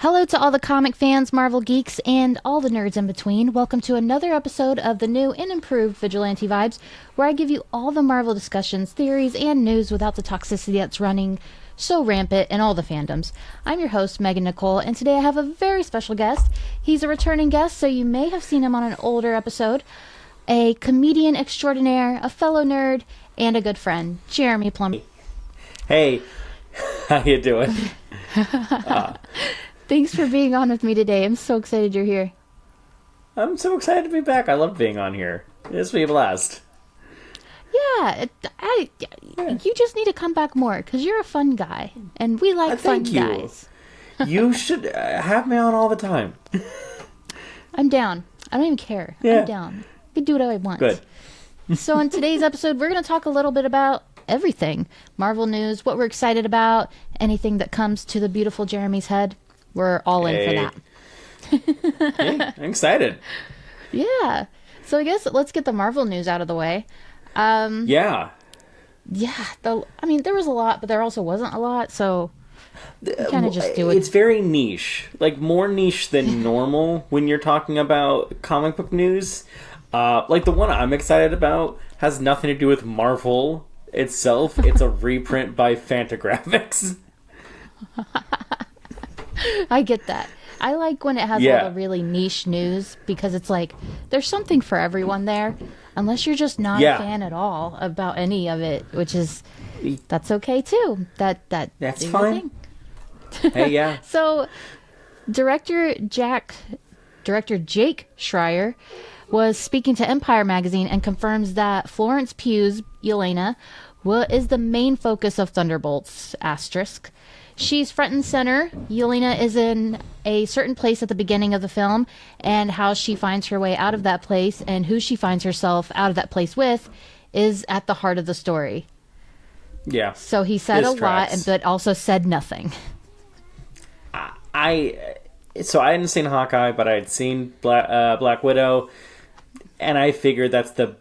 Hello to all the comic fans, Marvel geeks, and all the nerds in between. Welcome to another episode of the new and improved Vigilante Vibes, where I give you all the Marvel discussions, theories, and news without the toxicity that's running so rampant in all the fandoms. I'm your host, Megan Nicole, and today I have a very special guest. He's a returning guest, so you may have seen him on an older episode. A comedian extraordinaire, a fellow nerd, and a good friend, Jeremy Plumb. Hey, how you doing? Thanks for being on with me today. I'm so excited you're here. I'm so excited to be back. I love being on here. This will be a blast. Yeah, you just need to come back more because you're a fun guy, and we like fun guys. You should have me on all the time. I'm down. I don't even care. Yeah. I'm down. I can do what I want. Good. So in today's episode, we're going to talk a little bit about everything. Marvel news, what we're excited about, anything that comes to the beautiful Jeremy's head. We're all in for that. Hey, I'm excited. Yeah. So I guess let's get the Marvel news out of the way. Yeah. Yeah. There was a lot, but there also wasn't a lot, so kind of just do it. It's very niche. Like, more niche than normal when you're talking about comic book news. Like, the one I'm excited about has nothing to do with Marvel itself. It's a reprint by Fantagraphics. I get that. I like when it has all the really niche news because it's like there's something for everyone there, unless you're just not a fan at all about any of it, which is that's okay too. That's fine. Hey, yeah. So, director Jake Schreier was speaking to Empire magazine and confirms that Florence Pugh's Yelena is the main focus of Thunderbolts**. She's front and center. Yelena is in a certain place at the beginning of the film, and how she finds her way out of that place and who she finds herself out of that place with is at the heart of the story. Yeah. So he said a lot, but also said nothing. So I hadn't seen Hawkeye, but I had seen Black Widow, and I figured that's the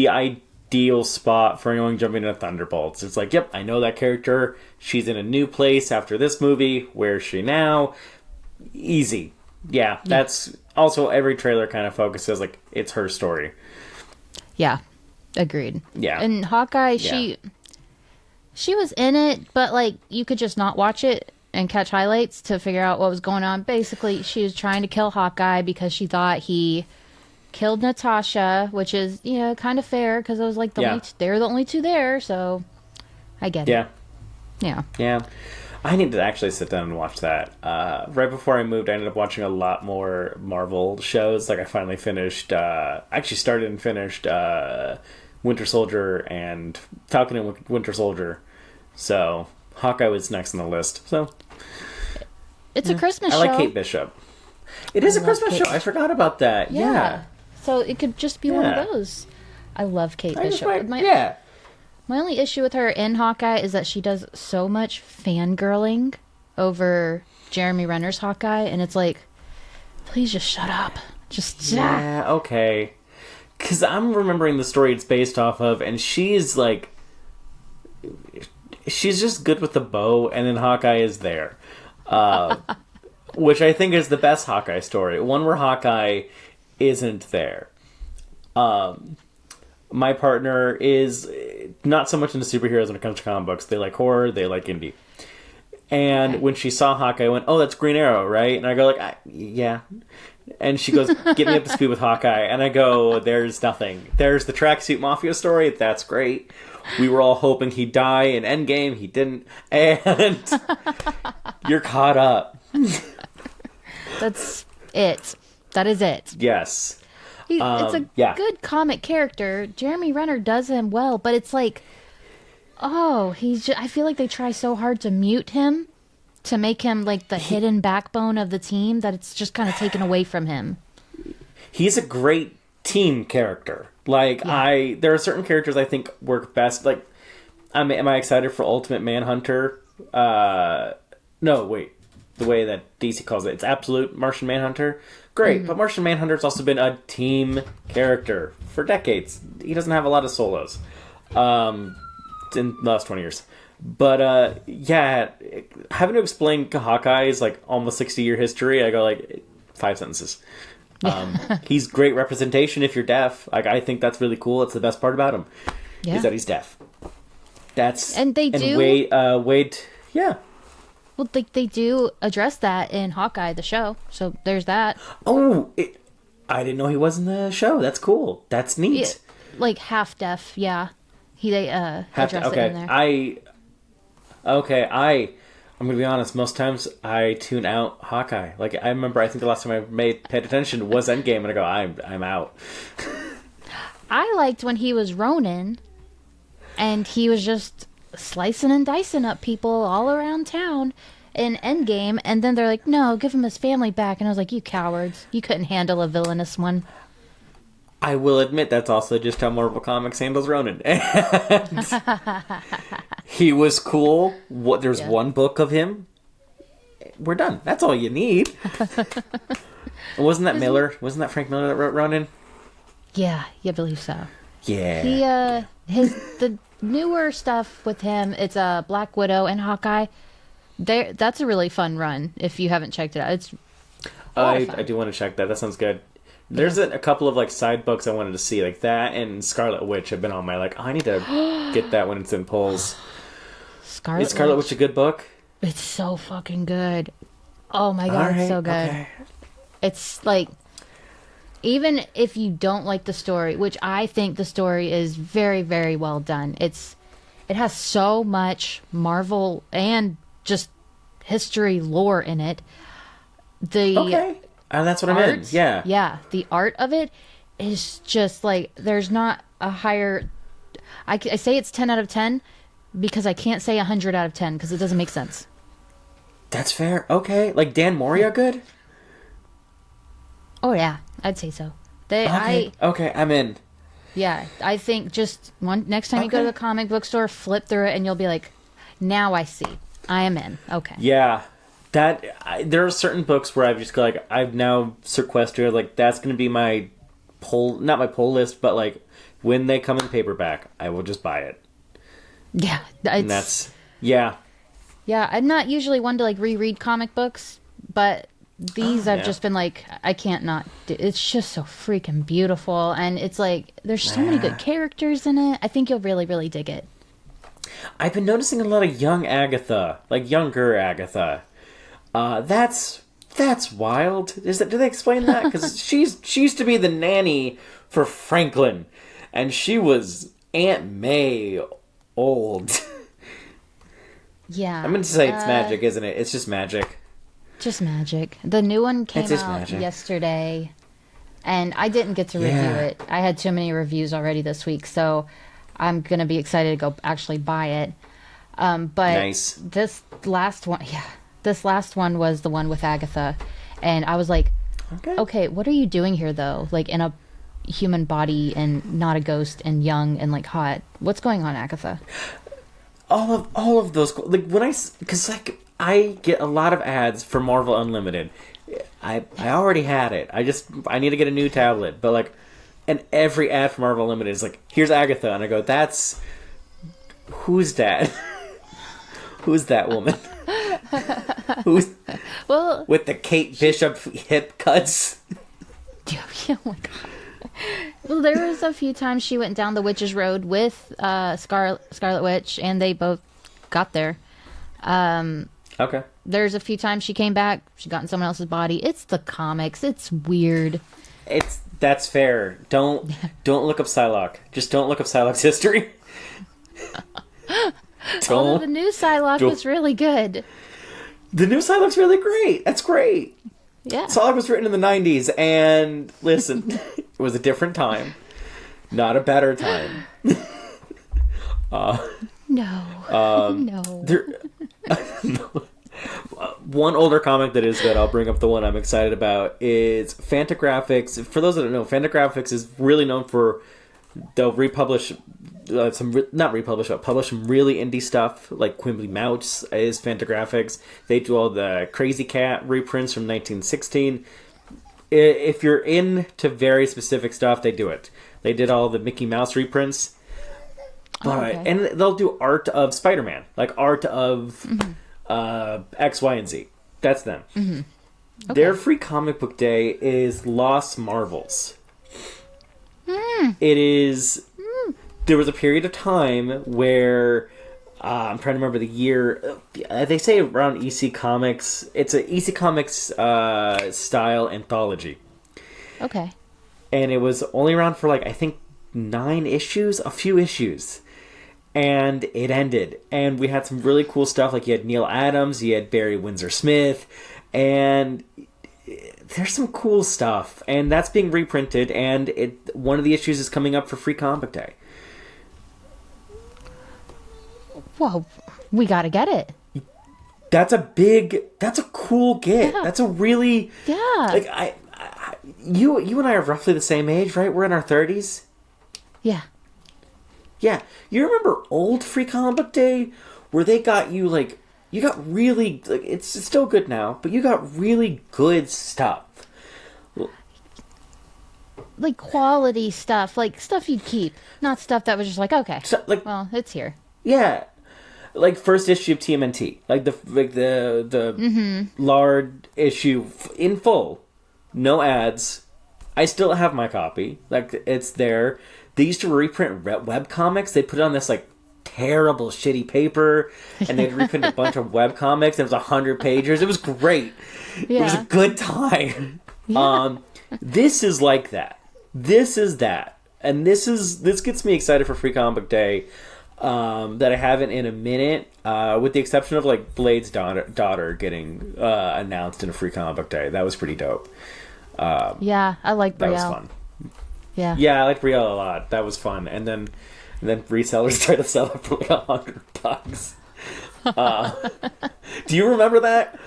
ideal spot for anyone jumping into Thunderbolts. It's like, yep, I know that character. She's in a new place after this movie. Where's she now? Easy. Yeah, that's also every trailer kind of focuses like it's her story. Yeah, agreed. Yeah. And Hawkeye, she was in it, but like you could just not watch it and catch highlights to figure out what was going on. Basically, she was trying to kill Hawkeye because she thought he killed Natasha, which is, kind of fair because it was like they're the only two there, so I get it. Yeah. Yeah. I need to actually sit down and watch that. Right before I moved, I ended up watching a lot more Marvel shows. Like, I finally finished, started and finished Winter Soldier and Falcon and Winter Soldier. So, Hawkeye was next on the list. So, it's a Christmas show. I like Kate Bishop. It is a Christmas show. I forgot about that. Yeah. So, it could just be one of those. I love Kate Bishop. My only issue with her in Hawkeye is that she does so much fangirling over Jeremy Renner's Hawkeye, and it's like, please just shut up. Yeah, okay. Because I'm remembering the story it's based off of, and she's like, she's just good with the bow, and then Hawkeye is there. Which I think is the best Hawkeye story. One where Hawkeye isn't there. My partner is not so much into superheroes when it comes to comic books. They like horror, they like indie. And when she saw Hawkeye, I went, oh, that's Green Arrow, right? And I go, like, yeah. And she goes, get me up to speed with Hawkeye. And I go, there's nothing. There's the Tracksuit Mafia story. That's great. We were all hoping he'd die in Endgame. He didn't. And you're caught up. That's it. That is it. Yes. It's a good comic character. Jeremy Renner does him well, but it's like, I feel like they try so hard to mute him to make him like the hidden backbone of the team that it's just kind of taken away from him. He's a great team character. Like, there are certain characters I think work best. Like, am I excited for Ultimate Manhunter? No, wait. The way that DC calls it. It's Absolute Martian Manhunter. Great, but Martian Manhunter's also been a team character for decades. He doesn't have a lot of solos in the last 20 years. But yeah, having to explain Hawkeye's like almost 60-year history, I go like 5 sentences. He's great representation if you're deaf. Like I think that's really cool. It's the best part about him is that he's deaf. And Wade, yeah. Well, they do address that in Hawkeye, the show. So there's that. Oh, I didn't know he was in the show. That's cool. That's neat. Yeah, like half deaf, yeah. They address it in there. I'm gonna be honest. Most times I tune out Hawkeye. Like I remember, I think the last time I paid attention was Endgame, and I go, I'm out. I liked when he was Ronin, and he was just slicing and dicing up people all around town in Endgame, and then they're like, no, give him his family back. And I was like, you cowards. You couldn't handle a villainous one. I will admit that's also just how Marvel Comics handles Ronin. And he was cool. There's one book of him. We're done. That's all you need. Wasn't that Miller? Wasn't that Frank Miller that wrote Ronin? Yeah, I believe so. Yeah. The newer stuff with him, it's Black Widow and Hawkeye. That's a really fun run if you haven't checked it out. It's I do want to check that. That sounds good. There's a couple of like side books I wanted to see, like that and Scarlet Witch have been on my like. Oh, I need to get that when it's in polls. Is Scarlet Witch a good book? It's so fucking good. Oh my god, it's so good. Okay. It's like, even if you don't like the story, which I think the story is very, very well done. It has so much Marvel and just history lore in it. That's what I meant. Yeah. Yeah. The art of it is just like, there's not a higher... I say it's 10 out of 10 because I can't say 100 out of 10 because it doesn't make sense. That's fair. Okay. Like Dan Moria good? Oh, yeah. I'd say so. Okay, I'm in. Yeah. I think just next time you go to the comic book store, flip through it and you'll be like, now I see. I am in. Okay. Yeah. There are certain books where I've just like I've now sequestered like that's going to be my not my pull list, but like when they come in paperback, I will just buy it. Yeah, and that's yeah. I'm not usually one to like reread comic books, but these I've just been like I can't not. It's just so freaking beautiful, and it's like there's so many good characters in it. I think you'll really, really dig it. I've been noticing a lot of young Agatha, like younger Agatha. That's wild. Do they explain that? Because she used to be the nanny for Franklin, and she was Aunt May old. Yeah, I'm going to say it's magic, isn't it? It's just magic. Just magic. The new one came out yesterday, and I didn't get to review it. I had too many reviews already this week, so I'm gonna be excited to go actually buy it. But nice. This last one was the one with Agatha, and I was like, okay, what are you doing here though? Like in a human body and not a ghost and young and like hot. What's going on, Agatha? All of those, like when because like I get a lot of ads for Marvel Unlimited. I already had it. I need to get a new tablet, but like. And every ad for Marvel Unlimited is like, here's Agatha. And I go, who's that? Who's that woman? Who's with the Kate Bishop hip cuts? Oh my god. Well, there was a few times she went down the witch's road with Scarlet Witch, and they both got there. Okay. There's a few times she came back, she got in someone else's body. It's the comics. It's weird. That's fair. Don't look up Psylocke. Just don't look up Psylocke's history. Although the new Psylocke was really good. The new Psylocke's really great. That's great. Yeah. Psylocke was written in the 90s, and listen, it was a different time. Not a better time. No. One older comic that is good, I'll bring up the one I'm excited about, is Fantagraphics. For those that don't know, Fantagraphics is really known for, they'll republish publish some really indie stuff, like Quimbly Mouse is Fantagraphics. They do all the Crazy Cat reprints from 1916. If you're into very specific stuff, they do it. They did all the Mickey Mouse reprints. But okay. and they'll do art of Spider-Man, like art of X, Y, and Z. That's them. Okay. Their free comic book day is Lost Marvels. It is. There was a period of time where I'm trying to remember the year. They say around EC Comics. It's a EC Comics style anthology, Okay. and it was only around for like I think 9 issues, a few issues, and it ended. And we had some really cool stuff. Like you had Neil Adams, you had Barry Windsor Smith, and there's some cool stuff. And that's being reprinted. And one of the issues is coming up for Free Comic Day. Whoa, we gotta get it. That's a cool get. Yeah. That's a really like you and I are roughly the same age, right? We're in our 30s. Yeah. Yeah, you remember old Free Comic Book Day where they got you like you got really like it's still good now, but you got really good stuff. Like quality stuff, like stuff you'd keep, not stuff that was just like, okay, So, like well, it's here. yeah, like first issue of TMNT, like the lard issue in full, no ads. I still have my copy, like it's there. They used to reprint web comics. They put it on this like terrible, shitty paper, and they'd reprint a bunch of web comics. It was 100 pages. It was great. It was a good time. Yeah. This is like that. This is that, and this gets me excited for Free Comic Book Day. That I haven't in a minute, with the exception of like Blade's daughter getting announced in a Free Comic Book Day. That was pretty dope. Yeah, I like Brielle. That was fun. Yeah. Yeah, I liked Brielle a lot. That was fun. And then resellers try to sell it for like $100. Do you remember that?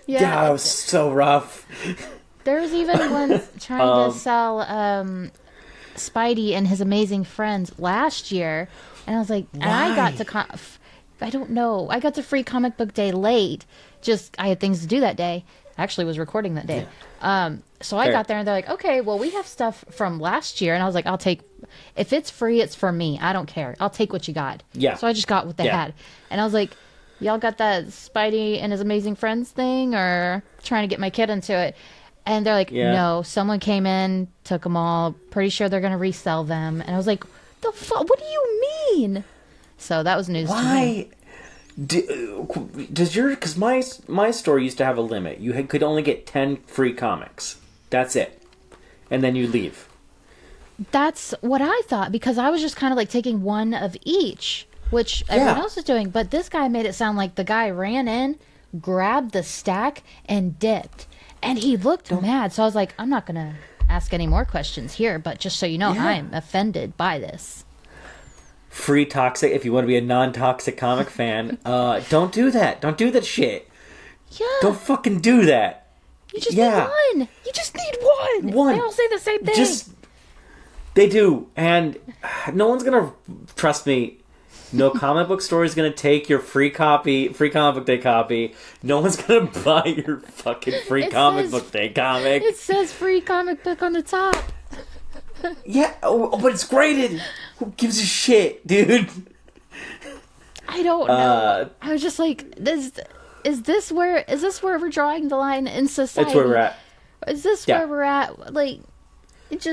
Yeah. Yeah, it was so rough. There was even one trying to sell Spidey and His Amazing Friends last year, and I was like, and I got to I don't know, I got to Free Comic Book Day late. Just I had things to do that day. I actually was recording that day. So I got there and they're like, okay, well, we have stuff from last year. And I was like, I'll take, if it's free, it's for me. I don't care. I'll take what you got. Yeah. So I just got what they had. And I was like, y'all got that Spidey and His Amazing Friends thing, or trying to get my kid into it? And they're like, no, someone came in, took them all. Pretty sure they're going to resell them. And I was like, the fuck? What do you mean? So that was news to me. Does your, because my store used to have a limit. You could only get 10 free comics. That's it. And then you leave. That's what I thought, because I was just kind of like taking one of each, which everyone else is doing. But this guy made it sound like the guy ran in, grabbed the stack, and dipped. And he looked mad. So I was like, I'm not going to ask any more questions here, but just so you know, I'm offended by this. Free toxic, if you want to be a non-toxic comic fan, don't do that. Don't do that shit. Yeah. Don't fucking do that. You just need one. You just need one. They all say the same thing. They do. And no one's going to, trust me, no comic book store is going to take your free comic book day copy. No one's going to buy your fucking free comic book day comic. It says free comic book on the top. Yeah, but it's graded. Who gives a shit, dude? I don't know. I was just like, is this where we're drawing the line in society? That's where we're at. Is this where we're at? Like, it's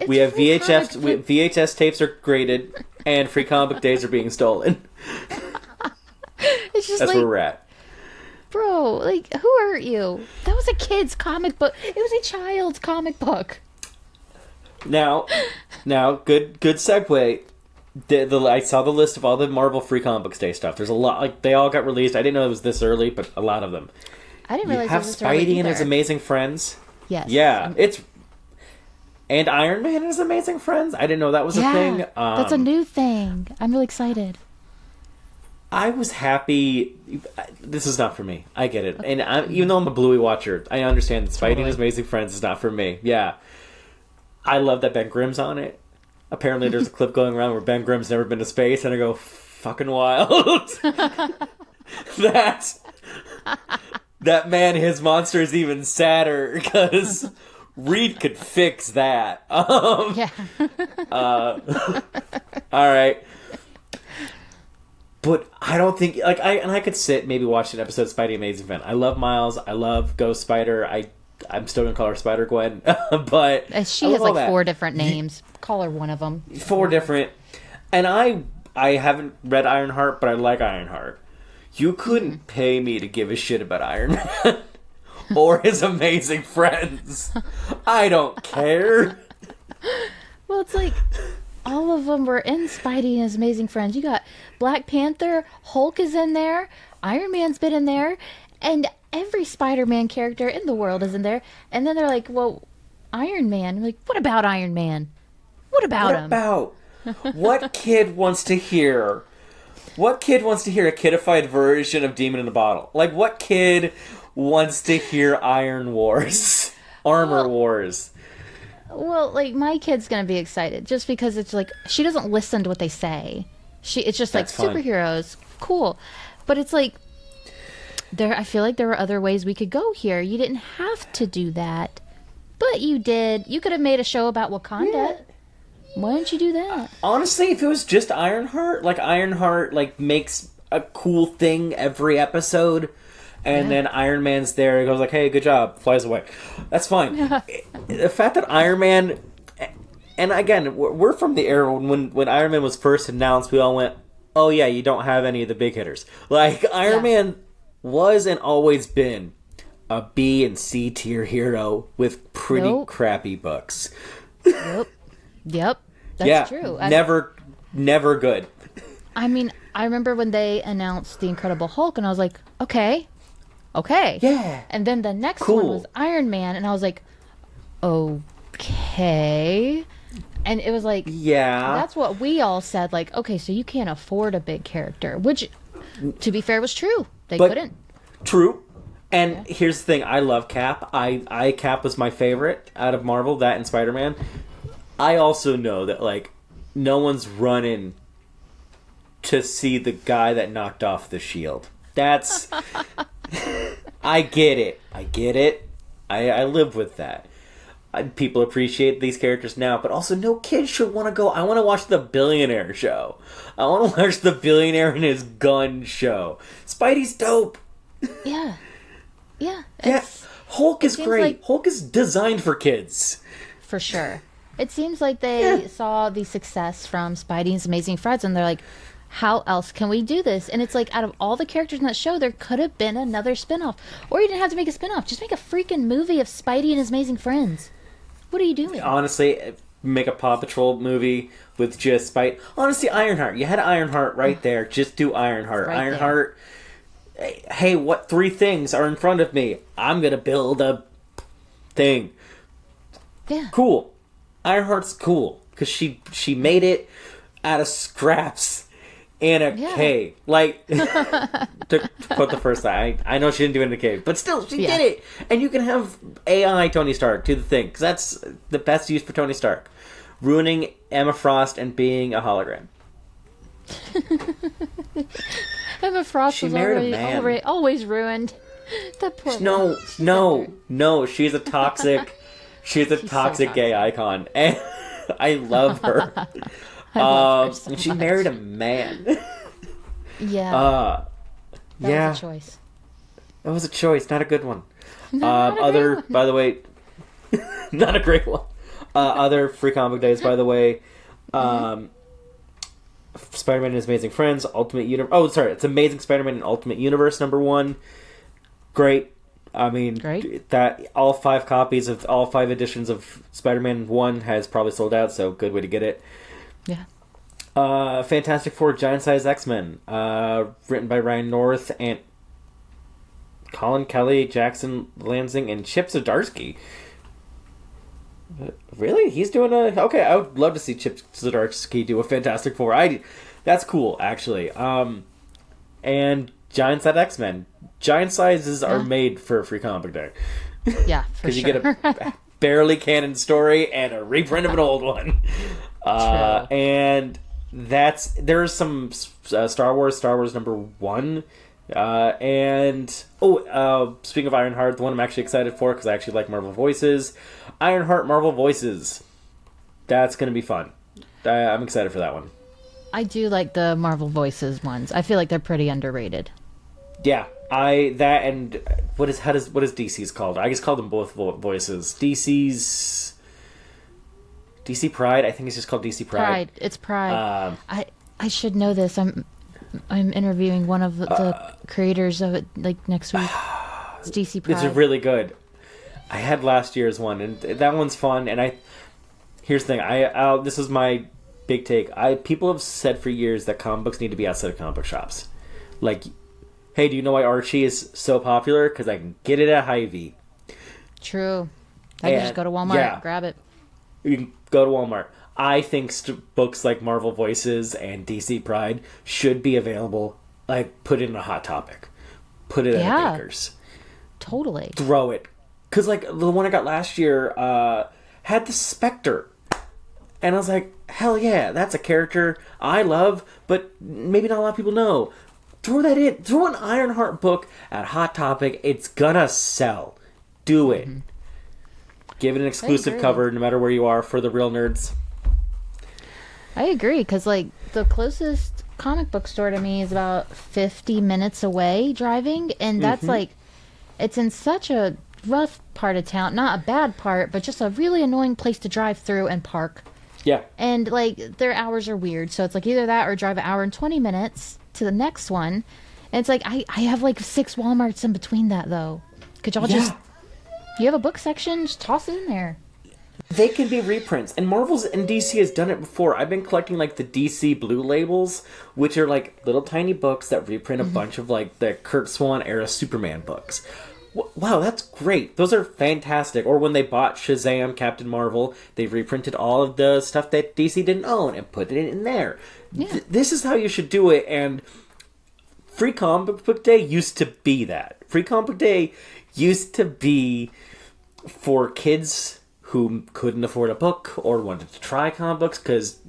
we have VHS tapes are graded, and free comic book days are being stolen. It's just that's like, where we're at. Bro, like, who hurt you? That was a kid's comic book. It was a child's comic book. Now, good segue. I saw the list of all the Marvel Free Comic Books Day stuff. There's a lot. Like, they all got released. I didn't know it was this early, but a lot of them. I didn't realize you have it was this early Spidey and either. His Amazing Friends. Yes. Yeah, and Iron Man and His Amazing Friends. I didn't know that was a thing. That's a new thing. I'm really excited. I was happy. This is not for me. I get it. And even though I'm a Bluey watcher, I understand that Spidey and His Amazing Friends is not for me. Yeah. I love that Ben Grimm's on it. Apparently there's a clip going around where Ben Grimm's never been to space, and I go, fucking wild. That man, his monster is even sadder, because Reed could fix that. All right. But I don't think I could sit maybe watch an episode of Spidey Amazing Fan. I love Miles. I love Ghost Spider. I'm still gonna call her Spider Gwen, but She has like 4 different names. Call her one of them. 4 different. And I haven't read Ironheart, but I like Ironheart. You couldn't pay me to give a shit about Iron Man or his amazing friends. I don't care. Well, it's like all of them were in Spidey and his amazing friends. You got Black Panther, Hulk is in there, Iron Man's been in there, and every Spider-Man character in the world is in there. And then they're like, well, Iron Man. I'm like, what about Iron Man? What about him? What kid wants to hear? What kid wants to hear a kidified version of Demon in a Bottle? Like, what kid wants to hear Iron Wars? Armor Wars? Well, like, my kid's going to be excited just because it's like, she doesn't listen to what they say. It's just like, fun. Superheroes, cool. But it's like, I feel like there were other ways we could go here. You didn't have to do that. But you did. You could have made a show about Wakanda. Yeah. Why didn't you do that? Honestly, if it was just Ironheart, makes a cool thing every episode, and then Iron Man's there, goes like, hey, good job, flies away. That's fine. The fact that Iron Man, and again, we're from the era when Iron Man was first announced, we all went, oh yeah, you don't have any of the big hitters. Like, Iron Man was and always been a B and C tier hero with pretty crappy books. Yep. That's true. Never good. I mean, I remember when they announced the Incredible Hulk, and I was like, okay. Yeah. And then the next one was Iron Man, and I was like, okay. And it was like, that's what we all said. Like, okay, so you can't afford a big character, which, to be fair, was true. They couldn't. True. And here's the thing. I love Cap. Cap was my favorite out of Marvel, that and Spider-Man. I also know that, like, no one's running to see the guy that knocked off the shield. That's... I get it. I live with that. People appreciate these characters now, but also no kid should want to go, I want to watch the Billionaire show. I want to watch the Billionaire and his gun show. Spidey's dope. Yeah. Hulk is great. Like, Hulk is designed for kids. For sure. It seems like they saw the success from Spidey's Amazing Friends, and they're like, how else can we do this? And it's like, out of all the characters in that show, there could have been another spinoff. Or you didn't have to make a spinoff. Just make a freaking movie of Spidey and his amazing friends. What are you doing? Honestly, make a Paw Patrol movie with just Spidey. Honestly, Ironheart. You had Ironheart right there. Just do Ironheart. Right Ironheart. Hey, what 3 things are in front of me? I'm going to build a thing. Yeah. Cool. Ironheart's cool because she made it out of scraps in a cave. Like, to quote the first time, I know she didn't do it in a cave, but still, she did it. And you can have AI Tony Stark do the thing, because that's the best use for Tony Stark. Ruining Emma Frost and being a hologram. Emma Frost was always ruined. That poor No. She's a toxic... She's a toxic gay icon, and I love her. I love her so and she much. married a man. That was a choice. That was a choice, not a good one. By the way, not a great one. Other Free Comic Days, by the way. Spider-Man and His Amazing Friends, Ultimate Universe. Oh, sorry, it's Amazing Spider-Man and Ultimate Universe #1. Great. I mean, that all 5 copies of all 5 editions of Spider-Man 1 has probably sold out, so good way to get it. Yeah. Fantastic Four Giant Size X-Men, written by Ryan North and Colin Kelly, Jackson Lansing, and Chip Zdarsky. Really? He's doing okay, I would love to see Chip Zdarsky do a Fantastic Four. That's cool, actually. And Giant Size X-Men. Giant sizes are made for a Free Comic Day. Yeah, for sure. Because you get a barely canon story and a reprint of an old one. And there's some Star Wars #1. And speaking of Ironheart, the one I'm actually excited for, because I actually like Marvel Voices, Ironheart Marvel Voices. That's going to be fun. I'm excited for that one. I do like the Marvel Voices ones. I feel like they're pretty underrated. Yeah, what is DC's called? I just call them both voices. DC Pride. I think it's just called DC Pride. It's Pride. I should know this. I'm interviewing one of the creators of it like next week. It's DC Pride. It's really good. I had last year's one, and that one's fun. And here's the thing. This is my big take. People have said for years that comic books need to be outside of comic book shops. Like, hey, do you know why Archie is so popular? Because I can get it at Hy-Vee. True. I can just go to Walmart, grab it. You can go to Walmart. I think books like Marvel Voices and DC Pride should be available. Like, put it in a Hot Topic. Put it at a Baker's. Totally. Throw it. Because, like, the one I got last year had the Spectre. And I was like, hell yeah, that's a character I love, but maybe not a lot of people know. Throw that in. Throw an Ironheart book at Hot Topic. It's gonna sell. Do it. Mm-hmm. Give it an exclusive cover, no matter where you are, for the real nerds. I agree, because, like, the closest comic book store to me is about 50 minutes away driving, and that's, like, it's in such a rough part of town. Not a bad part, but just a really annoying place to drive through and park. Yeah. And, like, their hours are weird, so it's, like, either that or drive an hour and 20 minutes to the next one. And it's, like, I have, like, 6 Walmarts in between that, though. Could y'all just... You have a book section, just toss it in there. They can be reprints, and Marvel's and DC has done it before. I've been collecting, like, the DC Blue labels, which are, like, little tiny books that reprint a bunch of, like, the Kurt Swan era Superman books. Wow, that's great. Those are fantastic. Or when they bought Shazam, Captain Marvel, they reprinted all of the stuff that DC didn't own and put it in there. Yeah. This is how you should do it, and Free Comic Book Day used to be that. Free Comic Book Day used to be for kids who couldn't afford a book or wanted to try comic books, because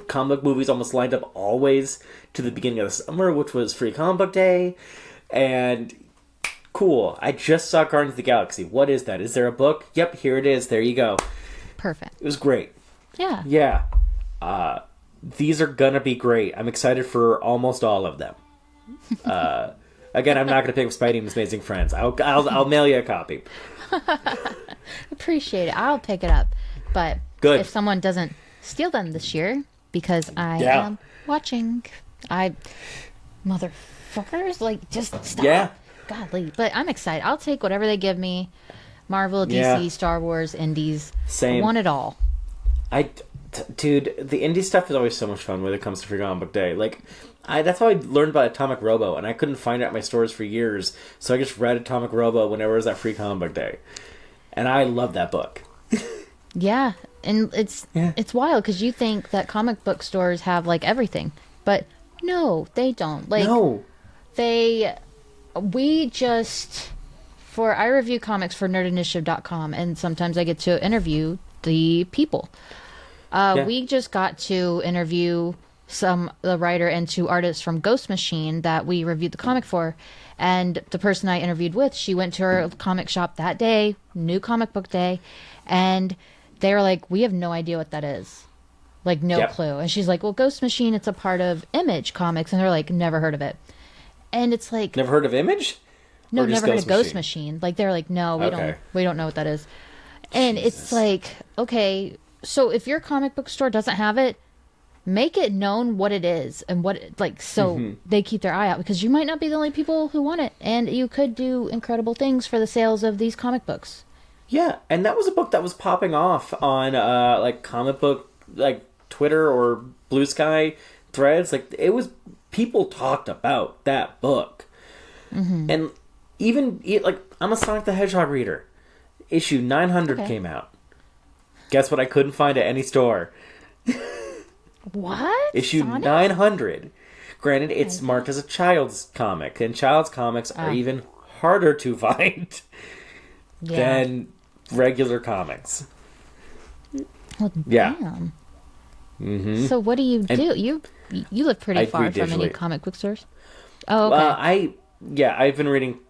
comic book movies almost lined up always to the beginning of the summer, which was Free Comic Book Day. And cool, I just saw Guardians of the Galaxy. What is that? Is there a book? Yep, here it is. There you go. Perfect. It was great. Yeah. Yeah. These are gonna be great. I'm excited for almost all of them. Again, I'm not going to pick up Spidey and His Amazing Friends. I'll mail you a copy. Appreciate it. I'll pick it up. But Good. If someone doesn't steal them this year, because I am watching, motherfuckers, like, just stop. Yeah. Godly. But I'm excited. I'll take whatever they give me. Marvel, DC, Star Wars, Indies. Same. I want it all. Dude, the indie stuff is always so much fun when it comes to Free Comic Book Day. Like, that's how I learned about Atomic Robo, and I couldn't find it at my stores for years, so I just read Atomic Robo whenever it was at Free Comic Book Day. And I love that book. Yeah, and it's wild, because you think that comic book stores have, like, everything. But no, they don't. Like, no. I review comics for nerdinitiative.com, and sometimes I get to interview the people. We just got to interview the writer and 2 artists from Ghost Machine that we reviewed the comic for, and the person I interviewed with, she went to her comic shop that day, new comic book day, and they were like, we have no idea what that is, like, no clue. And she's like, well, Ghost Machine, it's a part of Image Comics, and they're like, never heard of it. And it's like, never heard of Image? No, never heard of Ghost Machine. Like, they're like, no, we don't know what that is. And it's like, okay, so if your comic book store doesn't have it, make it known what it is and they keep their eye out, because you might not be the only people who want it, and you could do incredible things for the sales of these comic books. Yeah, and that was a book that was popping off on like comic book, like Twitter or Blue Sky threads. Like, it was, people talked about that book. And even, like, I'm a Sonic the Hedgehog reader. Issue 900 came out. Guess what I couldn't find at any store? What? Issue Sonic? 900. Granted, it's marked as a child's comic, and child's comics are even harder to find than regular comics. Well, damn. So what do you do? You live pretty far from any comic book stores? Oh, okay. I've been reading...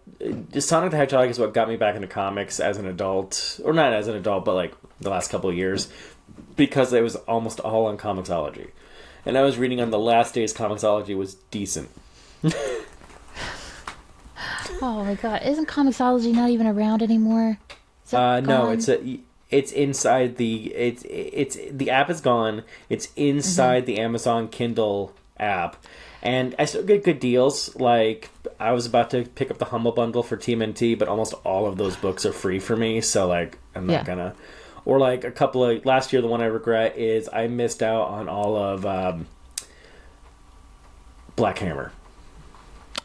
Sonic the Hedgehog is what got me back into comics as an adult. Or not as an adult, but, like, the last couple of years. Because it was almost all on Comixology. and I was reading on the last day's Comixology was decent. Oh my god, isn't Comixology not even around anymore? Is it No, gone? it's inside it's the app is gone. It's inside the Amazon Kindle app, and I still get good deals. Like I was about to pick up the Humble Bundle for TMNT, but almost all of those books are free for me, so like I'm not gonna. Or like a couple of last year, the one I regret is I missed out on all of Black Hammer.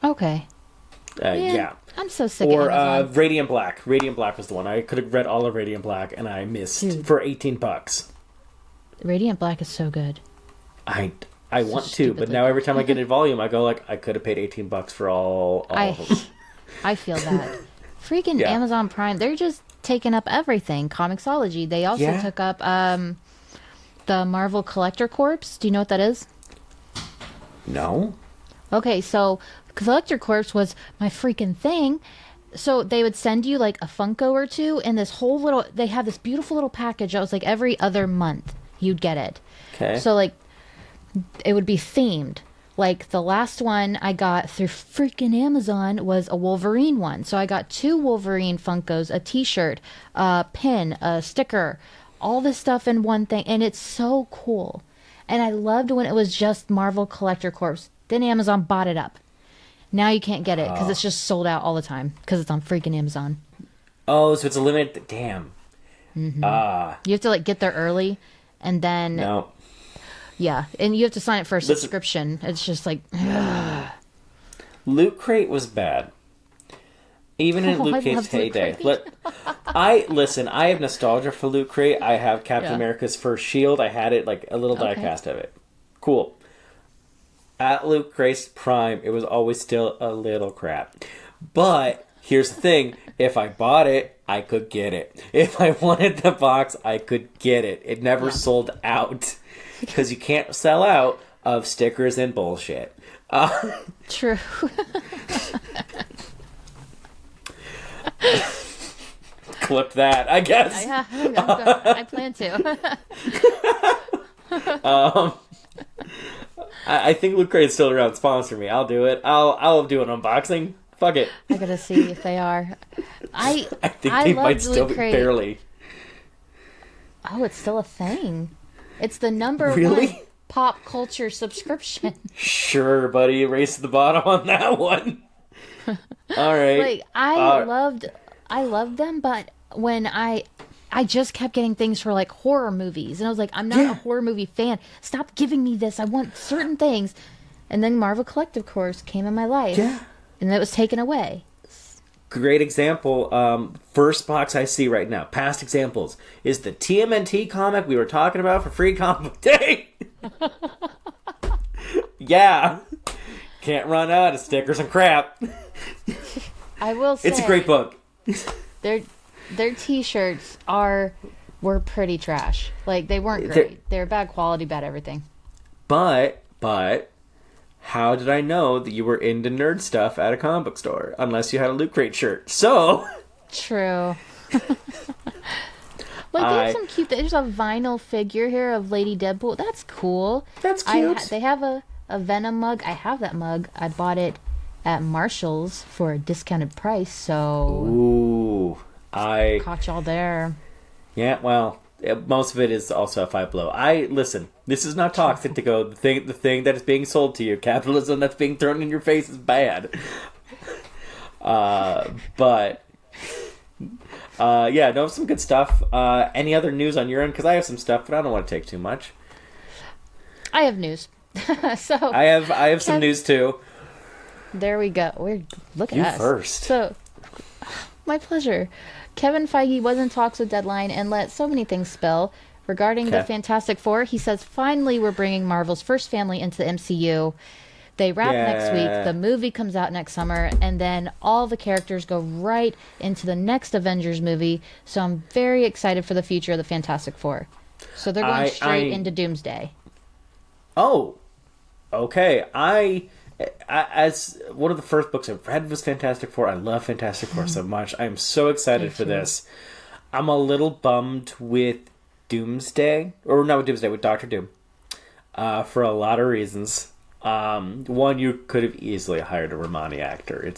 Okay. Yeah. I'm so sick Or of Amazon. Radiant Black. Radiant Black was the one. I could have read all of Radiant Black, and I missed Dude. for $18. Radiant Black is so good. I So want to, but stupidly now good. every time I get a volume, I go like, I could have paid $18 for all of them. I feel that. Freaking Yeah. Amazon Prime, they're just taking up everything. Comixology. They also took up the Marvel Collector Corps. Do you know what that is? No. Okay, so Collector Corps was my freaking thing. So they would send you like a Funko or two, and this whole little, they have this beautiful little package that was like every other month you'd get it. Okay. So like it would be themed. Like the last one I got through freaking Amazon was a Wolverine one. So I got 2 Wolverine Funkos, a t-shirt, a pin, a sticker, all this stuff in one thing. And it's so cool. And I loved when it was just Marvel Collector Corps. Then Amazon bought it up. Now you can't get it because it's just sold out all the time because it's on freaking Amazon. Oh, so it's a limited. Damn. You have to like get there early and then No. yeah, and you have to sign up for a subscription. It's just like Loot Crate was bad. Even in I Loot love Crate's Loot heyday. Crate. I have nostalgia for Loot Crate. I have Captain Yeah. America's first shield. I had it, like a little Okay. diecast of it. Cool. At Loot Crate's prime, it was always still a little crap. But here's the thing: if I bought it, I could get it. If I wanted the box, I could get it. It never sold out because you can't sell out of stickers and bullshit. true. Clip that, I guess. Yeah, I plan to. I think Loot Crate's still around. Sponsor me. I'll do it. I'll do an unboxing. Fuck it. I gotta see if they are. I think they might loved still Loot be Crate. barely. Oh, it's still a thing. It's the number Really? one pop culture subscription. Sure, buddy. Race to the bottom on that one. All right. Like I loved them, but when I just kept getting things for like horror movies, and I was like, I'm not a horror movie fan. Stop giving me this. I want certain things. And then Marvel Collective Course came in my life, and it was taken away. Great example. First box I see right now. Past examples is the TMNT comic we were talking about for Free Comic Book Day. Yeah. Can't run out of stickers and crap. I will say It's a great book. Their t-shirts were pretty trash. Like they weren't great. They were bad quality, bad everything. But how did I know that you were into nerd stuff at a comic book store? Unless you had a Loot Crate shirt. So True. Like they have some cute. There's a vinyl figure here of Lady Deadpool. That's cool. That's cute. They have a Venom mug. I have that mug. I bought it at Marshall's for a discounted price. So Ooh, caught y'all there. Yeah, well, most of it is also a Five Below. Listen. This is not toxic to go. The thing that is being sold to you, capitalism that's being thrown in your face, is bad. But yeah, no, some good stuff. Any other news on your end? Because I have some stuff, but I don't want to take too much. I have news. So I have some news too. there we go. Look at You us. first. So my pleasure. Kevin Feige was in talks with Deadline and let so many things spill. Regarding the Okay. Fantastic Four, he says, finally, we're bringing Marvel's first family into the MCU. They wrap next week. Yeah. The movie comes out next summer. And then all the characters go right into the next Avengers movie. So I'm very excited for the future of the Fantastic Four. So they're going straight into Doomsday. Oh, okay. I as one of the first books I read was Fantastic Four. I love Fantastic Four so much. I'm so excited for this. I'm a little bummed with Doomsday, or not with Doomsday, with Doctor Doom. for a lot of reasons. One, you could have easily hired a Romani actor.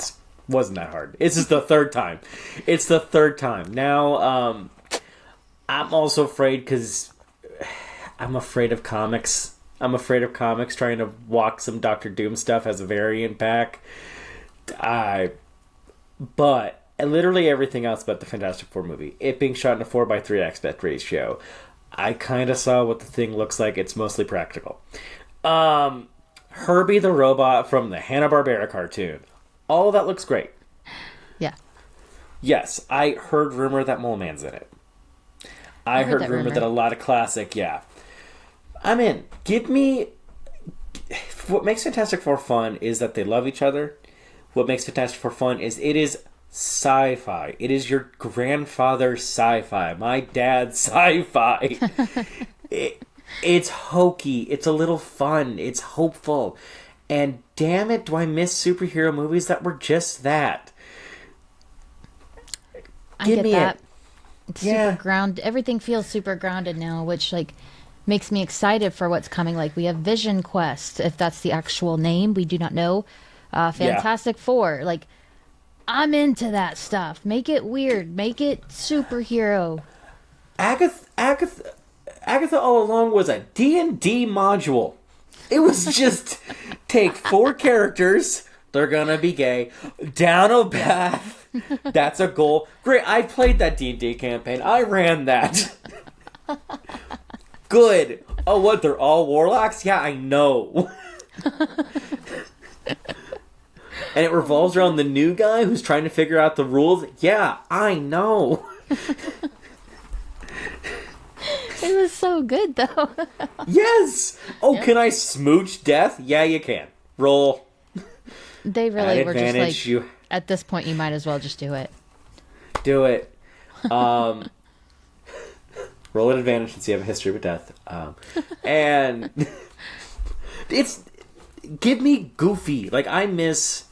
Wasn't that hard. It's just the third time. It's the third time. Now, I'm also afraid because I'm afraid of comics. I'm afraid of comics trying to walk some Doctor Doom stuff as a variant pack. But literally everything else about the Fantastic Four movie, it being shot in a 4:3 aspect ratio, I kind of saw what the thing looks like. It's mostly practical. Herbie the robot from the Hanna-Barbera cartoon. All of that looks great. Yeah. Yes, I heard rumor that Mole Man's in it. I heard rumor that a lot of classic, yeah. I'm in. Give me... What makes Fantastic Four fun is that they love each other. What makes Fantastic Four fun is it is sci-fi. It is your grandfather's sci-fi. My dad's sci-fi. It's hokey. It's a little fun. It's hopeful. And damn it, do I miss superhero movies that were just that. I get that. It's super grounded. Everything feels super grounded now, which makes me excited for what's coming. Like, we have Vision Quest, if that's the actual name. We do not know. Fantastic Four. I'm into that stuff. Make it weird. Make it superhero. Agatha all along was a D&D module. It was just take 4 characters. They're gonna be gay. Down a path. That's a goal. Great. I played that D&D campaign. I ran that. Good. Oh, what? They're all warlocks? Yeah, I know. And it revolves around the new guy who's trying to figure out the rules? Yeah, I know. It was so good, though. Yes! Oh, yep. Can I smooch death? Yeah, you can. Roll. They really were just at this point, you might as well just do it. Do it. Roll an advantage since you have a history with death. And it's... Give me goofy. I miss...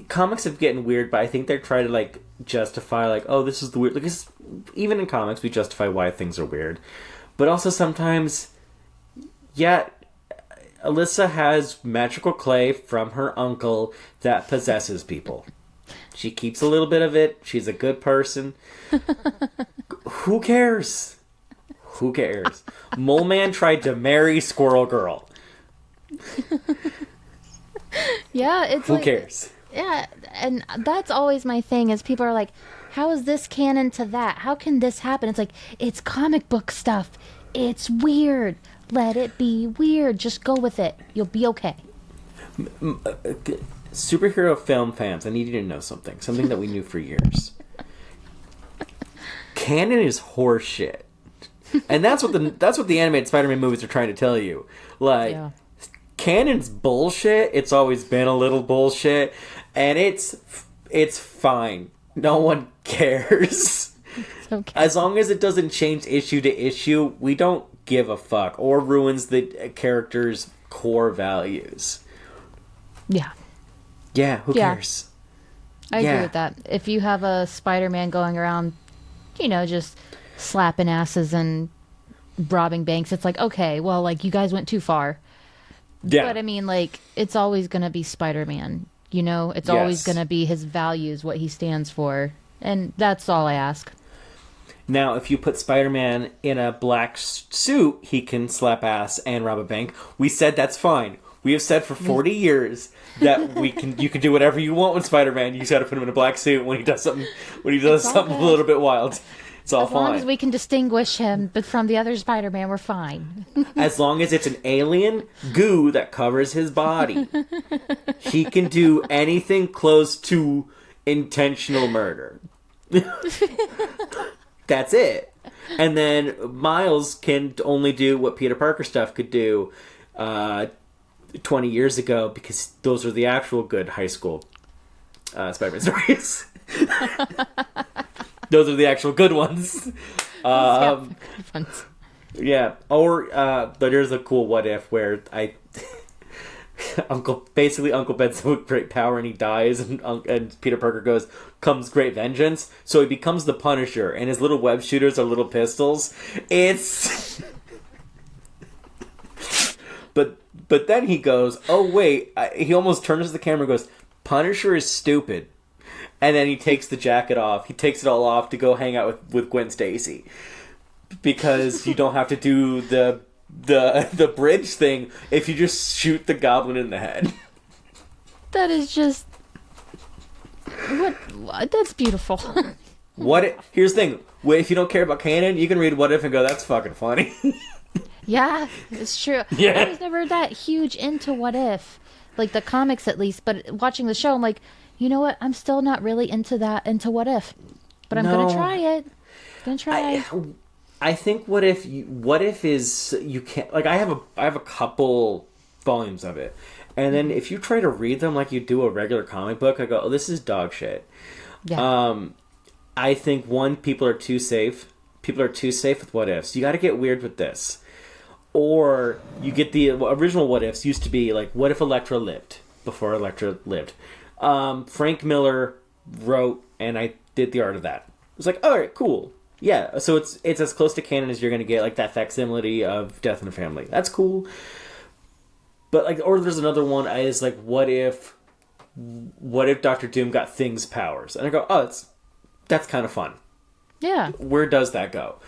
comics have getting weird, but I think they're trying to justify oh, this is the weird. Because even in comics, we justify why things are weird, but also sometimes, yeah, Alyssa has magical clay from her uncle that possesses people. She keeps a little bit of it. She's a good person. Who cares? Who cares? Mole Man tried to marry Squirrel Girl. Yeah, it's who cares? Yeah, and that's always my thing is people are like, how is this canon to that? How can this happen? It's it's comic book stuff. It's weird. Let it be weird. Just go with it. You'll be okay. Superhero film fans, I need you to know something. Something that we knew for years. Canon is horseshit. And that's what the animated Spider-Man movies are trying to tell you. Yeah. Canon's bullshit. It's always been a little bullshit, and it's fine. No one cares. Okay. As long as it doesn't change issue to issue, we don't give a fuck or ruins the character's core values. Yeah. Yeah. Who cares? I agree with that. If you have a Spider-Man going around, just slapping asses and robbing banks, it's okay, well, you guys went too far. Yeah. But I mean, it's always going to be Spider-Man, It's always going to be his values, what he stands for. And that's all I ask. Now, if you put Spider-Man in a black suit, he can slap ass and rob a bank. We said that's fine. We have said for 40 years that you can do whatever you want with Spider-Man. You just got to put him in a black suit when he does something a little bit wild. It's all fine. As long as we can distinguish him from the other Spider-Man, we're fine. As long as it's an alien goo that covers his body. He can do anything close to intentional murder. That's it. And then Miles can only do what Peter Parker stuff could do 20 years ago, because those are the actual good high school Spider-Man stories. Those are the actual good ones. Yeah. Or there's a cool what if where Uncle Ben's with great power and he dies, and Peter Parker comes great vengeance. So he becomes the Punisher, and his little web shooters are little pistols. It's But then he goes, oh wait, he almost turns to the camera and goes, Punisher is stupid. And then he takes the jacket off. He takes it all off to go hang out with Gwen Stacy. Because you don't have to do the bridge thing if you just shoot the goblin in the head. That is just... That's beautiful. Here's the thing. If you don't care about canon, you can read What If and go, that's fucking funny. Yeah, it's true. Yeah. I was never that huge into What If. Like, the comics at least. But watching the show, I'm like, you know what? I'm still not really into What If. But I'm going to try it. I think What If is... You can't... Like, I have a couple volumes of it. And then if you try to read them like you do a regular comic book, I go, oh, this is dog shit. Yeah. I think, one, people are too safe. People are too safe with What Ifs. You got to get weird with this. Or you get the original What Ifs used to be like, what if Elektra lived before Elektra lived? Frank Miller wrote, and I did the art of that. It was like, all right, cool. Yeah, so it's as close to canon as you're going to get, like that facsimile of Death in the Family. That's cool. But like, or there's another one is like, what if Dr. Doom got Thing's powers? And I go, oh, that's kind of fun. Yeah. Where does that go?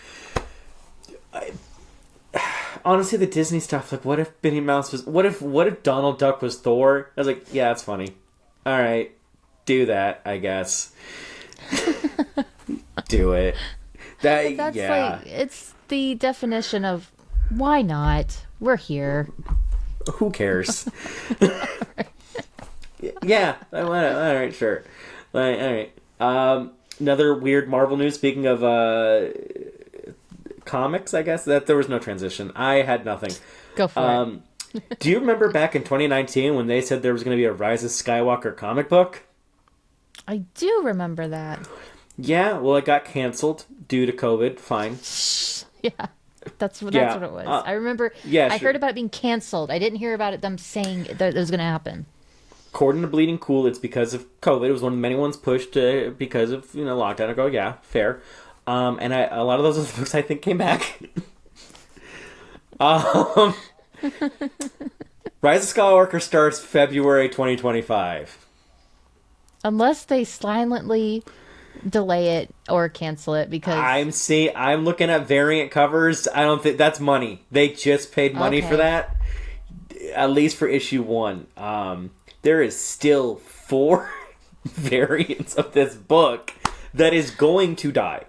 Honestly, the Disney stuff, like, what if Minnie Mouse was... What if Donald Duck was Thor? I was like, yeah, that's funny. All right, do that, I guess. Do it. That's like, it's the definition of, why not? We're here. Who cares? Yeah, I want to. All right, sure. All right. Another weird Marvel news. Speaking of comics, I guess that there was no transition. I had nothing. Go for it. Do you remember back in 2019 when they said there was going to be a Rise of Skywalker comic book? I do remember that. Yeah, well, it got canceled due to COVID. Fine. Yeah. That's what it was. I remember. Yeah, I heard about it being canceled. I didn't hear about them saying that it was going to happen. According to Bleeding Cool, it's because of COVID. It was one of the many ones pushed because of lockdown. I go, yeah, fair. And a lot of those other books I think came back. Rise of Skywalker starts February 2025. Unless they silently delay it or cancel it, because I'm looking at variant covers. I don't think that's money. They just paid money for that. At least for issue 1. There is still 4 variants of this book that is going to die.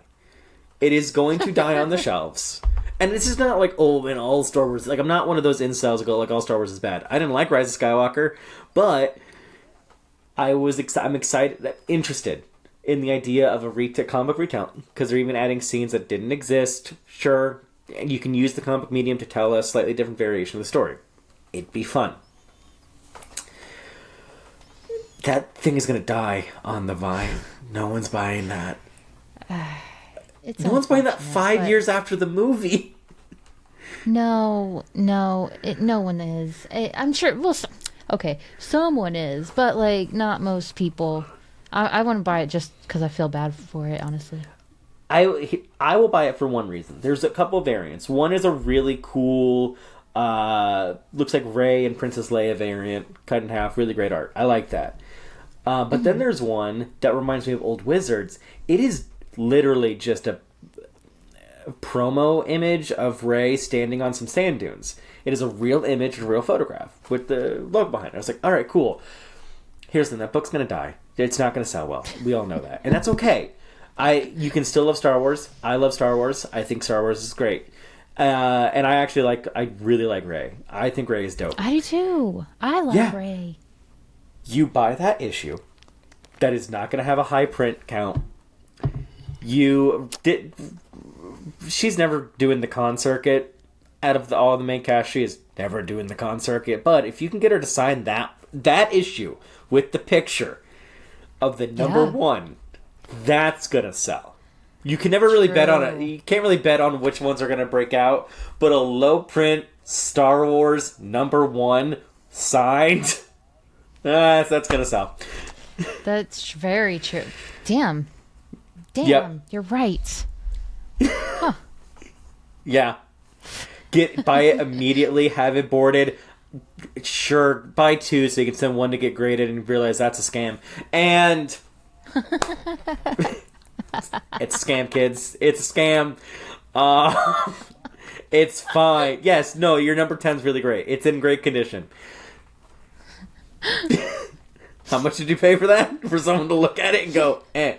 It is going to die on the shelves. And this is not like, oh, in all Star Wars. Like, I'm not one of those incels who go, like, all Star Wars is bad. I didn't like Rise of Skywalker, but I'm excited, interested in the idea of a comic book retelling, because they're even adding scenes that didn't exist. Sure, you can use the comic book medium to tell a slightly different variation of the story. It'd be fun. That thing is going to die on the vine. No one's buying that. No one's buying that 5 years after the movie. No one is. I'm sure. Well, okay, someone is, but like not most people. I want to buy it just because I feel bad for it, honestly. I will buy it for one reason. There's a couple variants. One is a really cool, looks like Rey and Princess Leia variant, cut in half, really great art. I like that. But then there's one that reminds me of Old Wizards. It is literally just a promo image of Rey standing on some sand dunes. It is a real image, a real photograph with the logo behind it. I was like, all right, cool. Here's the thing, that book's going to die. It's not going to sell well. We all know that. And that's okay. You can still love Star Wars. I love Star Wars. I think Star Wars is great. And I really like Rey. I think Rey is dope. I do too. I love Rey. You buy that issue that is not going to have a high print count. She's never doing the con circuit. Out of all the main cast, she is never doing the con circuit. But if you can get her to sign that issue with the picture of the number 1, that's going to sell. You can never really bet on it. You can't really bet on which ones are going to break out. But a low print Star Wars number 1 signed, that's going to sell. That's very true. Damn, yep. You're right. Huh. Yeah. buy it immediately, have it boarded. Sure, buy 2 so you can send 1 to get graded and realize that's a scam. And it's a scam, kids. It's a scam. It's fine. Yes, no, your number 10 is really great. It's in great condition. How much did you pay for that? For someone to look at it and go, eh.